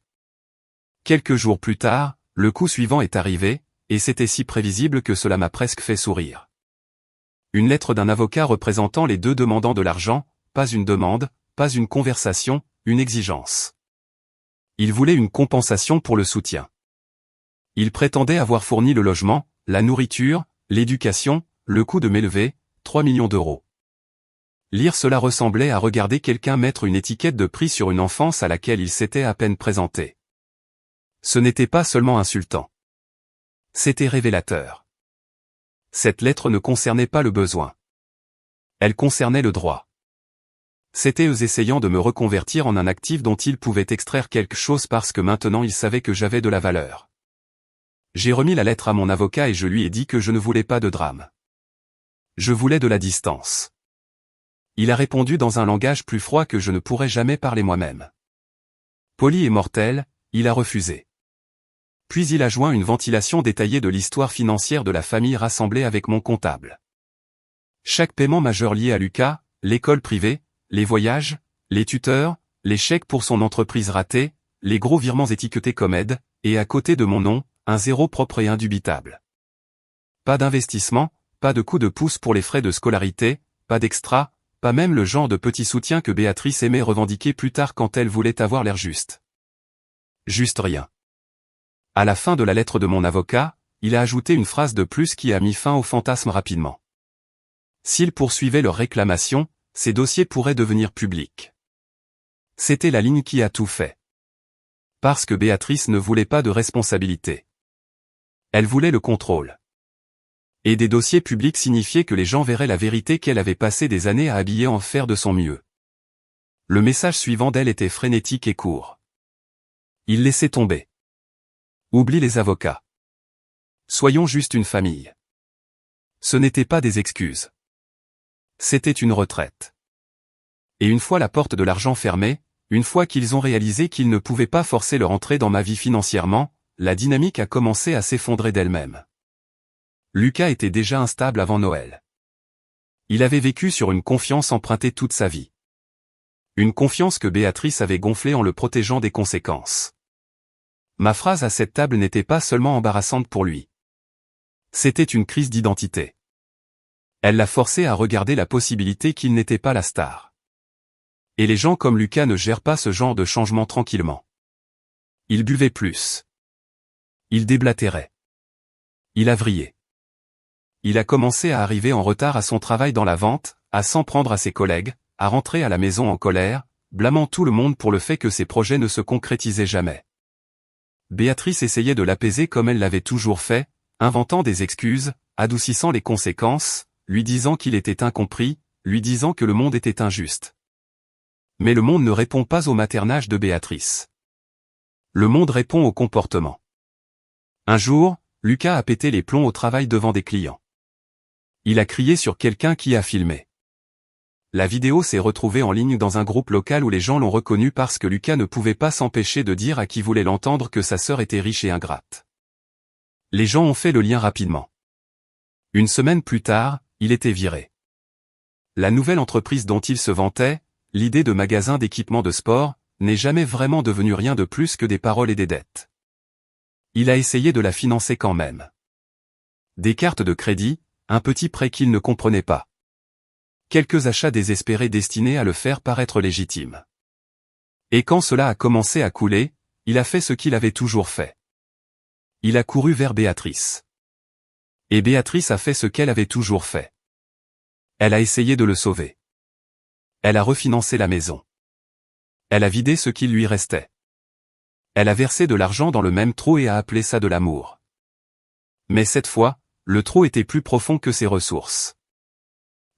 S1: Quelques jours plus tard, le coup suivant est arrivé, et c'était si prévisible que cela m'a presque fait sourire. Une lettre d'un avocat représentant les deux demandants de l'argent, pas une demande, pas une conversation, une exigence. Il voulait une compensation pour le soutien. Il prétendait avoir fourni le logement, la nourriture, l'éducation, le coût de m'élever, 3 millions d'euros. Lire cela ressemblait à regarder quelqu'un mettre une étiquette de prix sur une enfance à laquelle il s'était à peine présenté. Ce n'était pas seulement insultant. C'était révélateur. Cette lettre ne concernait pas le besoin. Elle concernait le droit. C'étaient eux essayant de me reconvertir en un actif dont ils pouvaient extraire quelque chose parce que maintenant ils savaient que j'avais de la valeur. J'ai remis la lettre à mon avocat et je lui ai dit que je ne voulais pas de drame. Je voulais de la distance. Il a répondu dans un langage plus froid que je ne pourrais jamais parler moi-même. Poli et mortel, il a refusé. Puis il a joint une ventilation détaillée de l'histoire financière de la famille rassemblée avec mon comptable. Chaque paiement majeur lié à Lucas, l'école privée, les voyages, les tuteurs, les chèques pour son entreprise ratée, les gros virements étiquetés comme aide, et à côté de mon nom, un zéro propre et indubitable. Pas d'investissement, pas de coup de pouce pour les frais de scolarité, pas d'extra, pas même le genre de petit soutien que Béatrice aimait revendiquer plus tard quand elle voulait avoir l'air juste. Juste rien. À la fin de la lettre de mon avocat, il a ajouté une phrase de plus qui a mis fin au fantasme rapidement. S'ils poursuivaient leur réclamation, ces dossiers pourraient devenir publics. C'était la ligne qui a tout fait. Parce que Béatrice ne voulait pas de responsabilité. Elle voulait le contrôle. Et des dossiers publics signifiaient que les gens verraient la vérité qu'elle avait passé des années à habiller en faire de son mieux. Le message suivant d'elle était frénétique et court. Il laissait tomber. Oublie les avocats. Soyons juste une famille. Ce n'étaient pas des excuses. C'était une retraite. Et une fois la porte de l'argent fermée, une fois qu'ils ont réalisé qu'ils ne pouvaient pas forcer leur entrée dans ma vie financièrement, la dynamique a commencé à s'effondrer d'elle-même. Lucas était déjà instable avant Noël. Il avait vécu sur une confiance empruntée toute sa vie. Une confiance que Béatrice avait gonflée en le protégeant des conséquences. Ma phrase à cette table n'était pas seulement embarrassante pour lui. C'était une crise d'identité. Elle l'a forcé à regarder la possibilité qu'il n'était pas la star. Et les gens comme Lucas ne gèrent pas ce genre de changement tranquillement. Il buvait plus. Il déblatérait. Il a vrillé. Il a commencé à arriver en retard à son travail dans la vente, à s'en prendre à ses collègues, à rentrer à la maison en colère, blâmant tout le monde pour le fait que ses projets ne se concrétisaient jamais. Béatrice essayait de l'apaiser comme elle l'avait toujours fait, inventant des excuses, adoucissant les conséquences, lui disant qu'il était incompris, lui disant que le monde était injuste. Mais le monde ne répond pas au maternage de Béatrice. Le monde répond au comportement. Un jour, Lucas a pété les plombs au travail devant des clients. Il a crié sur quelqu'un qui a filmé. La vidéo s'est retrouvée en ligne dans un groupe local où les gens l'ont reconnu parce que Lucas ne pouvait pas s'empêcher de dire à qui voulait l'entendre que sa sœur était riche et ingrate. Les gens ont fait le lien rapidement. Une semaine plus tard, il était viré. La nouvelle entreprise dont il se vantait, l'idée de magasin d'équipements de sport, n'est jamais vraiment devenue rien de plus que des paroles et des dettes. Il a essayé de la financer quand même. Des cartes de crédit, un petit prêt qu'il ne comprenait pas. Quelques achats désespérés destinés à le faire paraître légitime. Et quand cela a commencé à couler, il a fait ce qu'il avait toujours fait. Il a couru vers Béatrice. Et Béatrice a fait ce qu'elle avait toujours fait. Elle a essayé de le sauver. Elle a refinancé la maison. Elle a vidé ce qui lui restait. Elle a versé de l'argent dans le même trou et a appelé ça de l'amour. Mais cette fois, le trou était plus profond que ses ressources.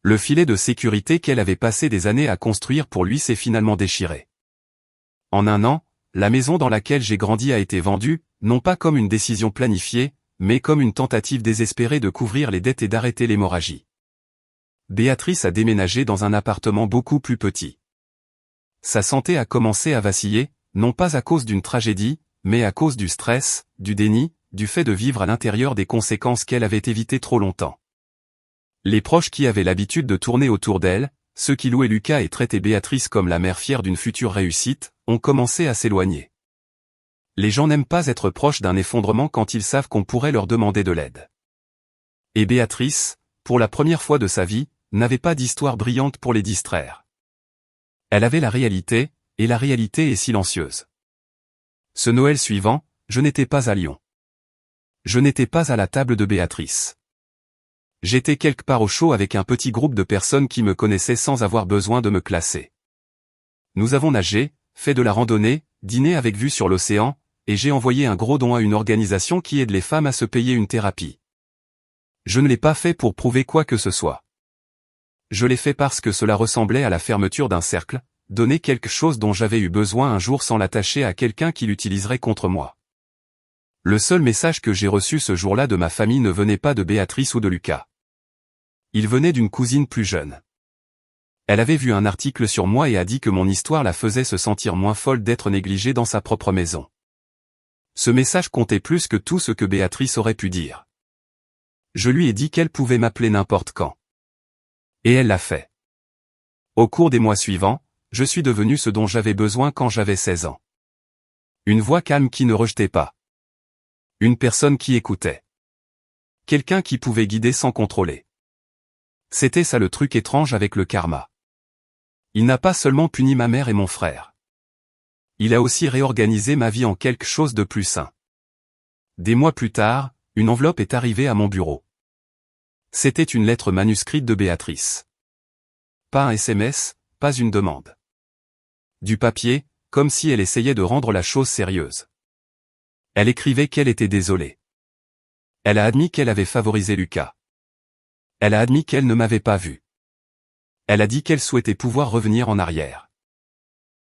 S1: Le filet de sécurité qu'elle avait passé des années à construire pour lui s'est finalement déchiré. En un an, la maison dans laquelle j'ai grandi a été vendue, non pas comme une décision planifiée, mais comme une tentative désespérée de couvrir les dettes et d'arrêter l'hémorragie. Béatrice a déménagé dans un appartement beaucoup plus petit. Sa santé a commencé à vaciller, non pas à cause d'une tragédie, mais à cause du stress, du déni, du fait de vivre à l'intérieur des conséquences qu'elle avait évitées trop longtemps. Les proches qui avaient l'habitude de tourner autour d'elle, ceux qui louaient Lucas et traitaient Béatrice comme la mère fière d'une future réussite, ont commencé à s'éloigner. Les gens n'aiment pas être proches d'un effondrement quand ils savent qu'on pourrait leur demander de l'aide. Et Béatrice, pour la première fois de sa vie, n'avait pas d'histoire brillante pour les distraire. Elle avait la réalité, et la réalité est silencieuse. Ce Noël suivant, je n'étais pas à Lyon. Je n'étais pas à la table de Béatrice. J'étais quelque part au chaud avec un petit groupe de personnes qui me connaissaient sans avoir besoin de me classer. Nous avons nagé, fait de la randonnée, dîné avec vue sur l'océan, et j'ai envoyé un gros don à une organisation qui aide les femmes à se payer une thérapie. Je ne l'ai pas fait pour prouver quoi que ce soit. Je l'ai fait parce que cela ressemblait à la fermeture d'un cercle, donner quelque chose dont j'avais eu besoin un jour sans l'attacher à quelqu'un qui l'utiliserait contre moi. Le seul message que j'ai reçu ce jour-là de ma famille ne venait pas de Béatrice ou de Lucas. Il venait d'une cousine plus jeune. Elle avait vu un article sur moi et a dit que mon histoire la faisait se sentir moins folle d'être négligée dans sa propre maison. Ce message comptait plus que tout ce que Béatrice aurait pu dire. Je lui ai dit qu'elle pouvait m'appeler n'importe quand. Et elle l'a fait. Au cours des mois suivants, je suis devenu ce dont j'avais besoin quand j'avais 16 ans. Une voix calme qui ne rejetait pas. Une personne qui écoutait. Quelqu'un qui pouvait guider sans contrôler. C'était ça le truc étrange avec le karma. Il n'a pas seulement puni ma mère et mon frère. Il a aussi réorganisé ma vie en quelque chose de plus sain. Des mois plus tard, une enveloppe est arrivée à mon bureau. C'était une lettre manuscrite de Béatrice. Pas un SMS, pas une demande. Du papier, comme si elle essayait de rendre la chose sérieuse. Elle écrivait qu'elle était désolée. Elle a admis qu'elle avait favorisé Lucas. Elle a admis qu'elle ne m'avait pas vu. Elle a dit qu'elle souhaitait pouvoir revenir en arrière.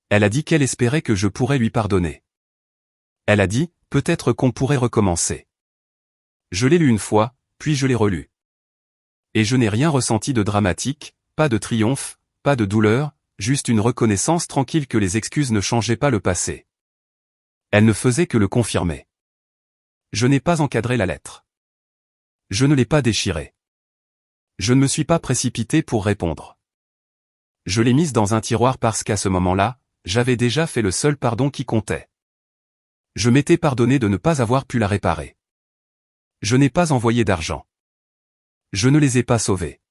S1: Elle a dit qu'elle espérait que je pourrais lui pardonner. Elle a dit, peut-être qu'on pourrait recommencer. Je l'ai lu une fois, puis je l'ai relu. Et je n'ai rien ressenti de dramatique, pas de triomphe, pas de douleur, juste une reconnaissance tranquille que les excuses ne changeaient pas le passé. Elle ne faisait que le confirmer. Je n'ai pas encadré la lettre. Je ne l'ai pas déchirée. Je ne me suis pas précipité pour répondre. Je l'ai mise dans un tiroir parce qu'à ce moment-là, j'avais déjà fait le seul pardon qui comptait. Je m'étais pardonné de ne pas avoir pu la réparer. Je n'ai pas envoyé d'argent. Je ne les ai pas sauvés.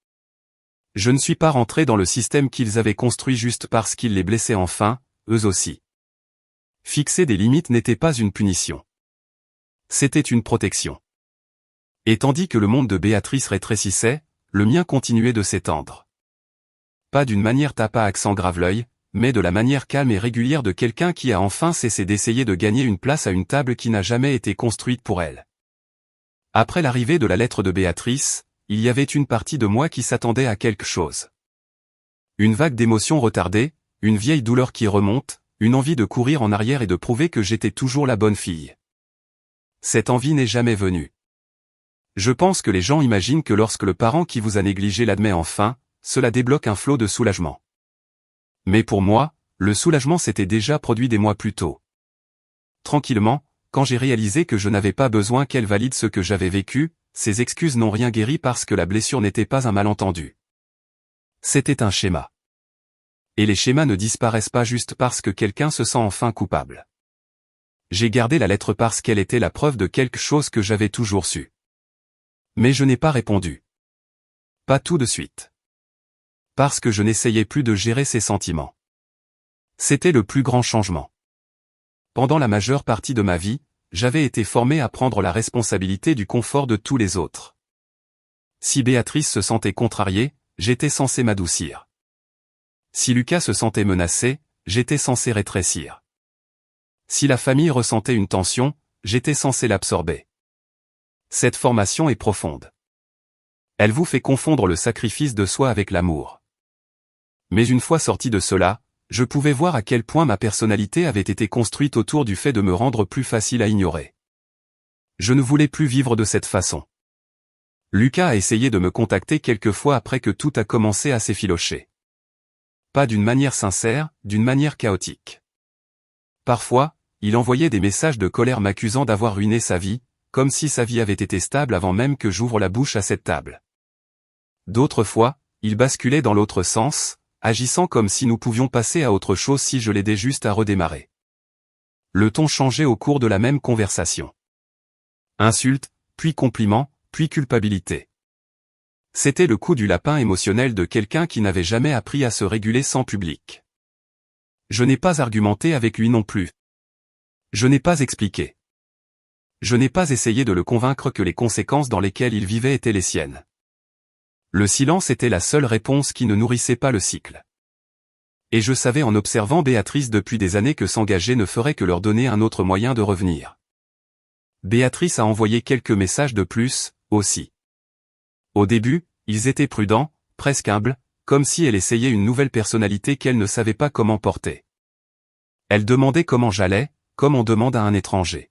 S1: Je ne suis pas rentré dans le système qu'ils avaient construit juste parce qu'ils les blessaient enfin, eux aussi. Fixer des limites n'était pas une punition. C'était une protection. Et tandis que le monde de Béatrice rétrécissait, le mien continuait de s'étendre. Pas d'une manière tape à accent grave-l'œil, mais de la manière calme et régulière de quelqu'un qui a enfin cessé d'essayer de gagner une place à une table qui n'a jamais été construite pour elle. Après l'arrivée de la lettre de Béatrice, il y avait une partie de moi qui s'attendait à quelque chose. Une vague d'émotions retardées, une vieille douleur qui remonte, une envie de courir en arrière et de prouver que j'étais toujours la bonne fille. Cette envie n'est jamais venue. Je pense que les gens imaginent que lorsque le parent qui vous a négligé l'admet enfin, cela débloque un flot de soulagement. Mais pour moi, le soulagement s'était déjà produit des mois plus tôt. Tranquillement, quand j'ai réalisé que je n'avais pas besoin qu'elle valide ce que j'avais vécu, ces excuses n'ont rien guéri parce que la blessure n'était pas un malentendu. C'était un schéma. Et les schémas ne disparaissent pas juste parce que quelqu'un se sent enfin coupable. J'ai gardé la lettre parce qu'elle était la preuve de quelque chose que j'avais toujours su. Mais je n'ai pas répondu. Pas tout de suite. Parce que je n'essayais plus de gérer ces sentiments. C'était le plus grand changement. Pendant la majeure partie de ma vie, j'avais été formé à prendre la responsabilité du confort de tous les autres. Si Béatrice se sentait contrariée, j'étais censé m'adoucir. Si Lucas se sentait menacé, j'étais censé rétrécir. Si la famille ressentait une tension, j'étais censé l'absorber. Cette formation est profonde. Elle vous fait confondre le sacrifice de soi avec l'amour. Mais une fois sorti de cela, je pouvais voir à quel point ma personnalité avait été construite autour du fait de me rendre plus facile à ignorer. Je ne voulais plus vivre de cette façon. Lucas a essayé de me contacter quelques fois après que tout a commencé à s'effilocher. Pas d'une manière sincère, d'une manière chaotique. Parfois, il envoyait des messages de colère m'accusant d'avoir ruiné sa vie, comme si sa vie avait été stable avant même que j'ouvre la bouche à cette table. D'autres fois, il basculait dans l'autre sens, agissant comme si nous pouvions passer à autre chose si je l'aidais juste à redémarrer. Le ton changeait au cours de la même conversation. Insulte, puis compliment, puis culpabilité. C'était le coup du lapin émotionnel de quelqu'un qui n'avait jamais appris à se réguler sans public. Je n'ai pas argumenté avec lui non plus. Je n'ai pas expliqué. Je n'ai pas essayé de le convaincre que les conséquences dans lesquelles il vivait étaient les siennes. Le silence était la seule réponse qui ne nourrissait pas le cycle. Et je savais en observant Béatrice depuis des années que s'engager ne ferait que leur donner un autre moyen de revenir. Béatrice a envoyé quelques messages de plus, aussi. Au début, ils étaient prudents, presque humbles, comme si elle essayait une nouvelle personnalité qu'elle ne savait pas comment porter. Elle demandait comment j'allais, comme on demande à un étranger.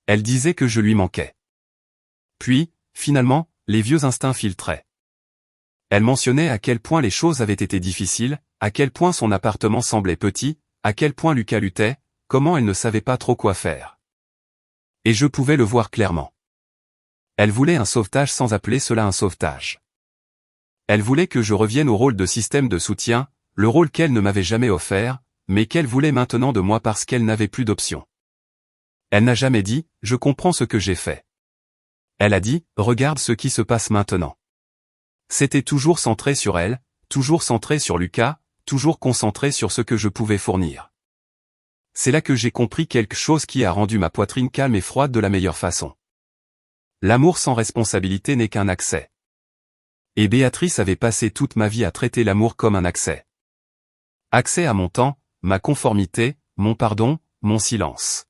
S1: Elle disait que je lui manquais. Puis, finalement, les vieux instincts filtraient. Elle mentionnait à quel point les choses avaient été difficiles, à quel point son appartement semblait petit, à quel point Lucas luttait, comment elle ne savait pas trop quoi faire. Et je pouvais le voir clairement. Elle voulait un sauvetage sans appeler cela un sauvetage. Elle voulait que je revienne au rôle de système de soutien, le rôle qu'elle ne m'avait jamais offert, mais qu'elle voulait maintenant de moi parce qu'elle n'avait plus d'option. Elle n'a jamais dit « je comprends ce que j'ai fait ». Elle a dit « regarde ce qui se passe maintenant ». C'était toujours centré sur elle, toujours centré sur Lucas, toujours concentré sur ce que je pouvais fournir. C'est là que j'ai compris quelque chose qui a rendu ma poitrine calme et froide de la meilleure façon. L'amour sans responsabilité n'est qu'un accès. Et Béatrice avait passé toute ma vie à traiter l'amour comme un accès. Accès à mon temps, ma conformité, mon pardon, mon silence.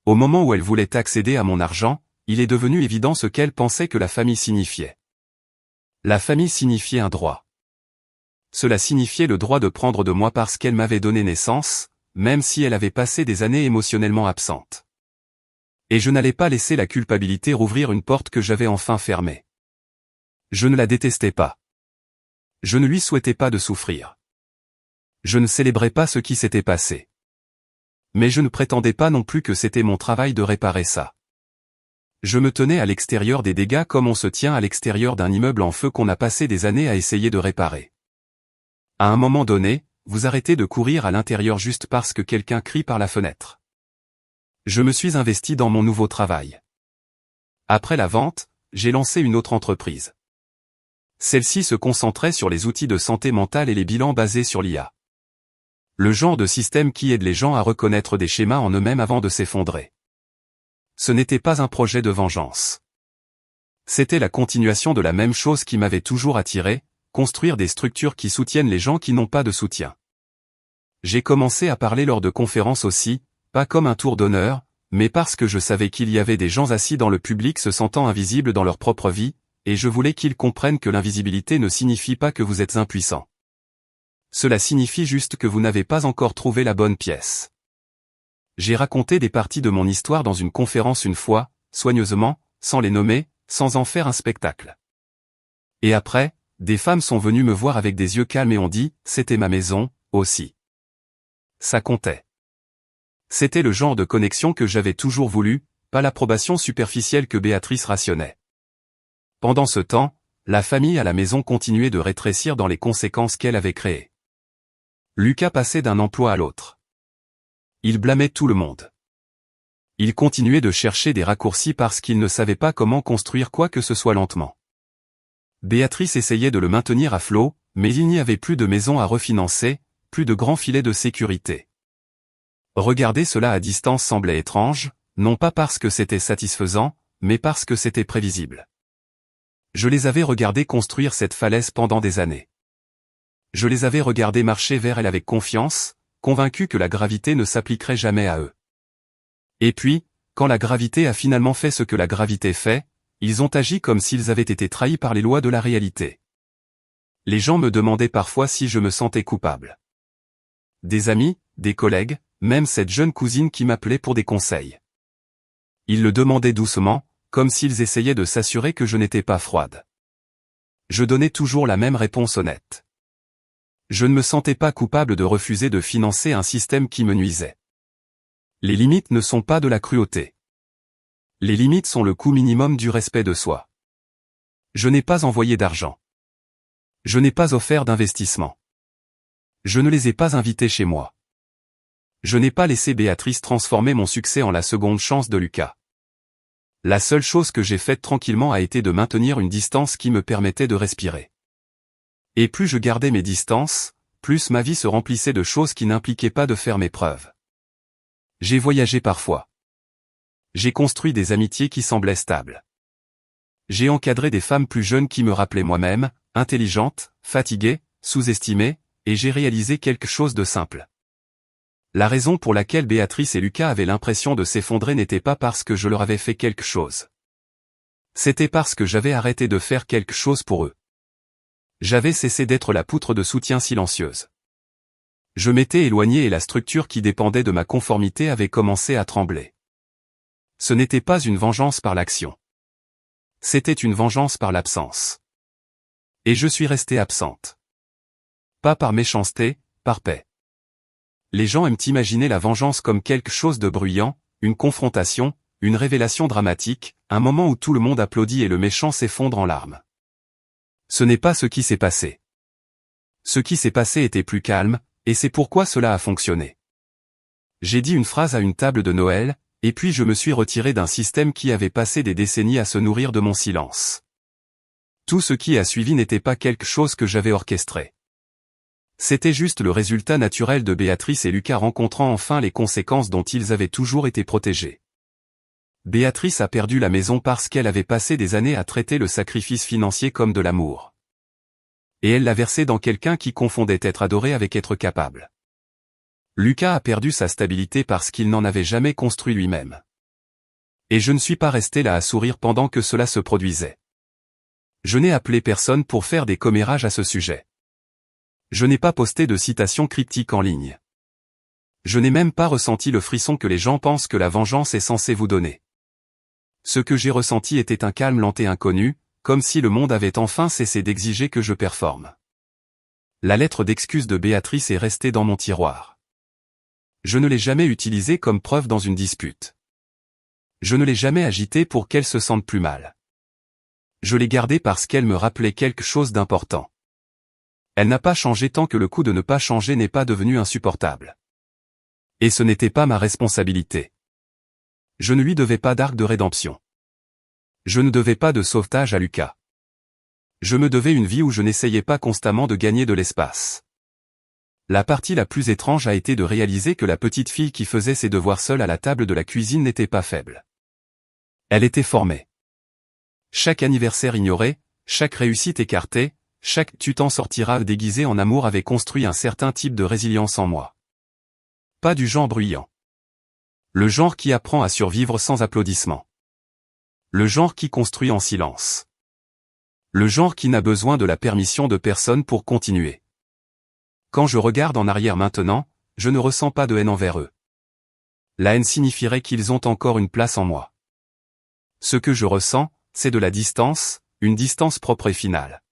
S1: Au moment où elle voulait accéder à mon argent, il est devenu évident ce qu'elle pensait que la famille signifiait. La famille signifiait un droit. Cela signifiait le droit de prendre de moi parce qu'elle m'avait donné naissance, même si elle avait passé des années émotionnellement absente. Et je n'allais pas laisser la culpabilité rouvrir une porte que j'avais enfin fermée. Je ne la détestais pas. Je ne lui souhaitais pas de souffrir. Je ne célébrais pas ce qui s'était passé. Mais je ne prétendais pas non plus que c'était mon travail de réparer ça. Je me tenais à l'extérieur des dégâts comme on se tient à l'extérieur d'un immeuble en feu qu'on a passé des années à essayer de réparer. À un moment donné, vous arrêtez de courir à l'intérieur juste parce que quelqu'un crie par la fenêtre. Je me suis investi dans mon nouveau travail. Après la vente, j'ai lancé une autre entreprise. Celle-ci se concentrait sur les outils de santé mentale et les bilans basés sur l'IA. Le genre de système qui aide les gens à reconnaître des schémas en eux-mêmes avant de s'effondrer. Ce n'était pas un projet de vengeance. C'était la continuation de la même chose qui m'avait toujours attiré, construire des structures qui soutiennent les gens qui n'ont pas de soutien. J'ai commencé à parler lors de conférences aussi, pas comme un tour d'honneur, mais parce que je savais qu'il y avait des gens assis dans le public se sentant invisibles dans leur propre vie, et je voulais qu'ils comprennent que l'invisibilité ne signifie pas que vous êtes impuissant. Cela signifie juste que vous n'avez pas encore trouvé la bonne pièce. J'ai raconté des parties de mon histoire dans une conférence une fois, soigneusement, sans les nommer, sans en faire un spectacle. Et après, des femmes sont venues me voir avec des yeux calmes et ont dit, c'était ma maison, aussi. Ça comptait. C'était le genre de connexion que j'avais toujours voulu, pas l'approbation superficielle que Béatrice rationnait. Pendant ce temps, la famille à la maison continuait de rétrécir dans les conséquences qu'elle avait créées. Lucas passait d'un emploi à l'autre. Il blâmait tout le monde. Il continuait de chercher des raccourcis parce qu'il ne savait pas comment construire quoi que ce soit lentement. Béatrice essayait de le maintenir à flot, mais il n'y avait plus de maison à refinancer, plus de grands filets de sécurité. Regarder cela à distance semblait étrange, non pas parce que c'était satisfaisant, mais parce que c'était prévisible. Je les avais regardés construire cette falaise pendant des années. Je les avais regardés marcher vers elle avec confiance, convaincus que la gravité ne s'appliquerait jamais à eux. Et puis, quand la gravité a finalement fait ce que la gravité fait, ils ont agi comme s'ils avaient été trahis par les lois de la réalité. Les gens me demandaient parfois si je me sentais coupable. Des amis, des collègues, même cette jeune cousine qui m'appelait pour des conseils. Ils le demandaient doucement, comme s'ils essayaient de s'assurer que je n'étais pas froide. Je donnais toujours la même réponse honnête. Je ne me sentais pas coupable de refuser de financer un système qui me nuisait. Les limites ne sont pas de la cruauté. Les limites sont le coût minimum du respect de soi. Je n'ai pas envoyé d'argent. Je n'ai pas offert d'investissement. Je ne les ai pas invités chez moi. Je n'ai pas laissé Béatrice transformer mon succès en la seconde chance de Lucas. La seule chose que j'ai faite tranquillement a été de maintenir une distance qui me permettait de respirer. Et plus je gardais mes distances, plus ma vie se remplissait de choses qui n'impliquaient pas de faire mes preuves. J'ai voyagé parfois. J'ai construit des amitiés qui semblaient stables. J'ai encadré des femmes plus jeunes qui me rappelaient moi-même, intelligentes, fatiguées, sous-estimées, et j'ai réalisé quelque chose de simple. La raison pour laquelle Béatrice et Lucas avaient l'impression de s'effondrer n'était pas parce que je leur avais fait quelque chose. C'était parce que j'avais arrêté de faire quelque chose pour eux. J'avais cessé d'être la poutre de soutien silencieuse. Je m'étais éloigné et la structure qui dépendait de ma conformité avait commencé à trembler. Ce n'était pas une vengeance par l'action. C'était une vengeance par l'absence. Et je suis restée absente. Pas par méchanceté, par paix. Les gens aiment imaginer la vengeance comme quelque chose de bruyant, une confrontation, une révélation dramatique, un moment où tout le monde applaudit et le méchant s'effondre en larmes. Ce n'est pas ce qui s'est passé. Ce qui s'est passé était plus calme, et c'est pourquoi cela a fonctionné. J'ai dit une phrase à une table de Noël, et puis je me suis retiré d'un système qui avait passé des décennies à se nourrir de mon silence. Tout ce qui a suivi n'était pas quelque chose que j'avais orchestré. C'était juste le résultat naturel de Béatrice et Lucas rencontrant enfin les conséquences dont ils avaient toujours été protégés. Béatrice a perdu la maison parce qu'elle avait passé des années à traiter le sacrifice financier comme de l'amour. Et elle l'a versé dans quelqu'un qui confondait être adoré avec être capable. Lucas a perdu sa stabilité parce qu'il n'en avait jamais construit lui-même. Et je ne suis pas resté là à sourire pendant que cela se produisait. Je n'ai appelé personne pour faire des commérages à ce sujet. Je n'ai pas posté de citations cryptiques en ligne. Je n'ai même pas ressenti le frisson que les gens pensent que la vengeance est censée vous donner. Ce que j'ai ressenti était un calme lent et inconnu, comme si le monde avait enfin cessé d'exiger que je performe. La lettre d'excuse de Béatrice est restée dans mon tiroir. Je ne l'ai jamais utilisée comme preuve dans une dispute. Je ne l'ai jamais agitée pour qu'elle se sente plus mal. Je l'ai gardée parce qu'elle me rappelait quelque chose d'important. Elle n'a pas changé tant que le coup de ne pas changer n'est pas devenu insupportable. Et ce n'était pas ma responsabilité. Je ne lui devais pas d'arc de rédemption. Je ne devais pas de sauvetage à Lucas. Je me devais une vie où je n'essayais pas constamment de gagner de l'espace. La partie la plus étrange a été de réaliser que la petite fille qui faisait ses devoirs seule à la table de la cuisine n'était pas faible. Elle était formée. Chaque anniversaire ignoré, chaque réussite écartée, chaque tu t'en sortiras déguisé en amour avait construit un certain type de résilience en moi. Pas du genre bruyant. Le genre qui apprend à survivre sans applaudissements. Le genre qui construit en silence. Le genre qui n'a besoin de la permission de personne pour continuer. Quand je regarde en arrière maintenant, je ne ressens pas de haine envers eux. La haine signifierait qu'ils ont encore une place en moi. Ce que je ressens, c'est de la distance, une distance propre et finale.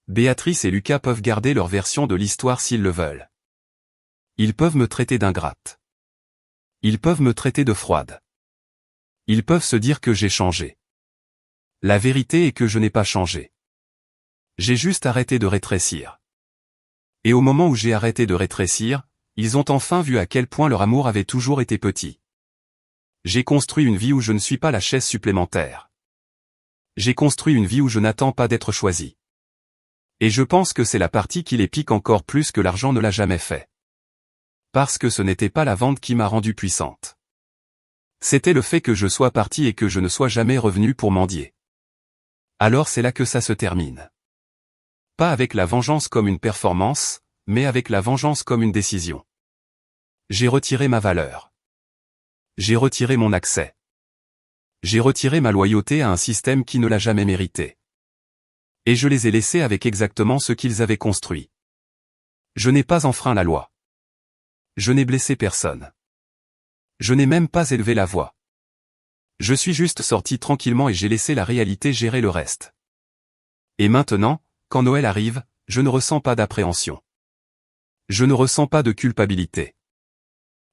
S1: Béatrice et Lucas peuvent garder leur version de l'histoire s'ils le veulent. Ils peuvent me traiter d'ingrate. Ils peuvent me traiter de froide. Ils peuvent se dire que j'ai changé. La vérité est que je n'ai pas changé. J'ai juste arrêté de rétrécir. Et au moment où j'ai arrêté de rétrécir, ils ont enfin vu à quel point leur amour avait toujours été petit. J'ai construit une vie où je ne suis pas la chaise supplémentaire. J'ai construit une vie où je n'attends pas d'être choisi. Et je pense que c'est la partie qui les pique encore plus que l'argent ne l'a jamais fait. Parce que ce n'était pas la vente qui m'a rendue puissante. C'était le fait que je sois parti et que je ne sois jamais revenu pour mendier. Alors c'est là que ça se termine. Pas avec la vengeance comme une performance, mais avec la vengeance comme une décision. J'ai retiré ma valeur. J'ai retiré mon accès. J'ai retiré ma loyauté à un système qui ne l'a jamais mérité. Et je les ai laissés avec exactement ce qu'ils avaient construit. Je n'ai pas enfreint la loi. Je n'ai blessé personne. Je n'ai même pas élevé la voix. Je suis juste sorti tranquillement et j'ai laissé la réalité gérer le reste. Et maintenant, quand Noël arrive, je ne ressens pas d'appréhension. Je ne ressens pas de culpabilité.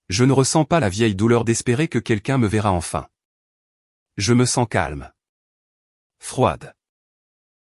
S1: Je ne ressens pas la vieille douleur d'espérer que quelqu'un me verra enfin. Je me sens calme. Froide.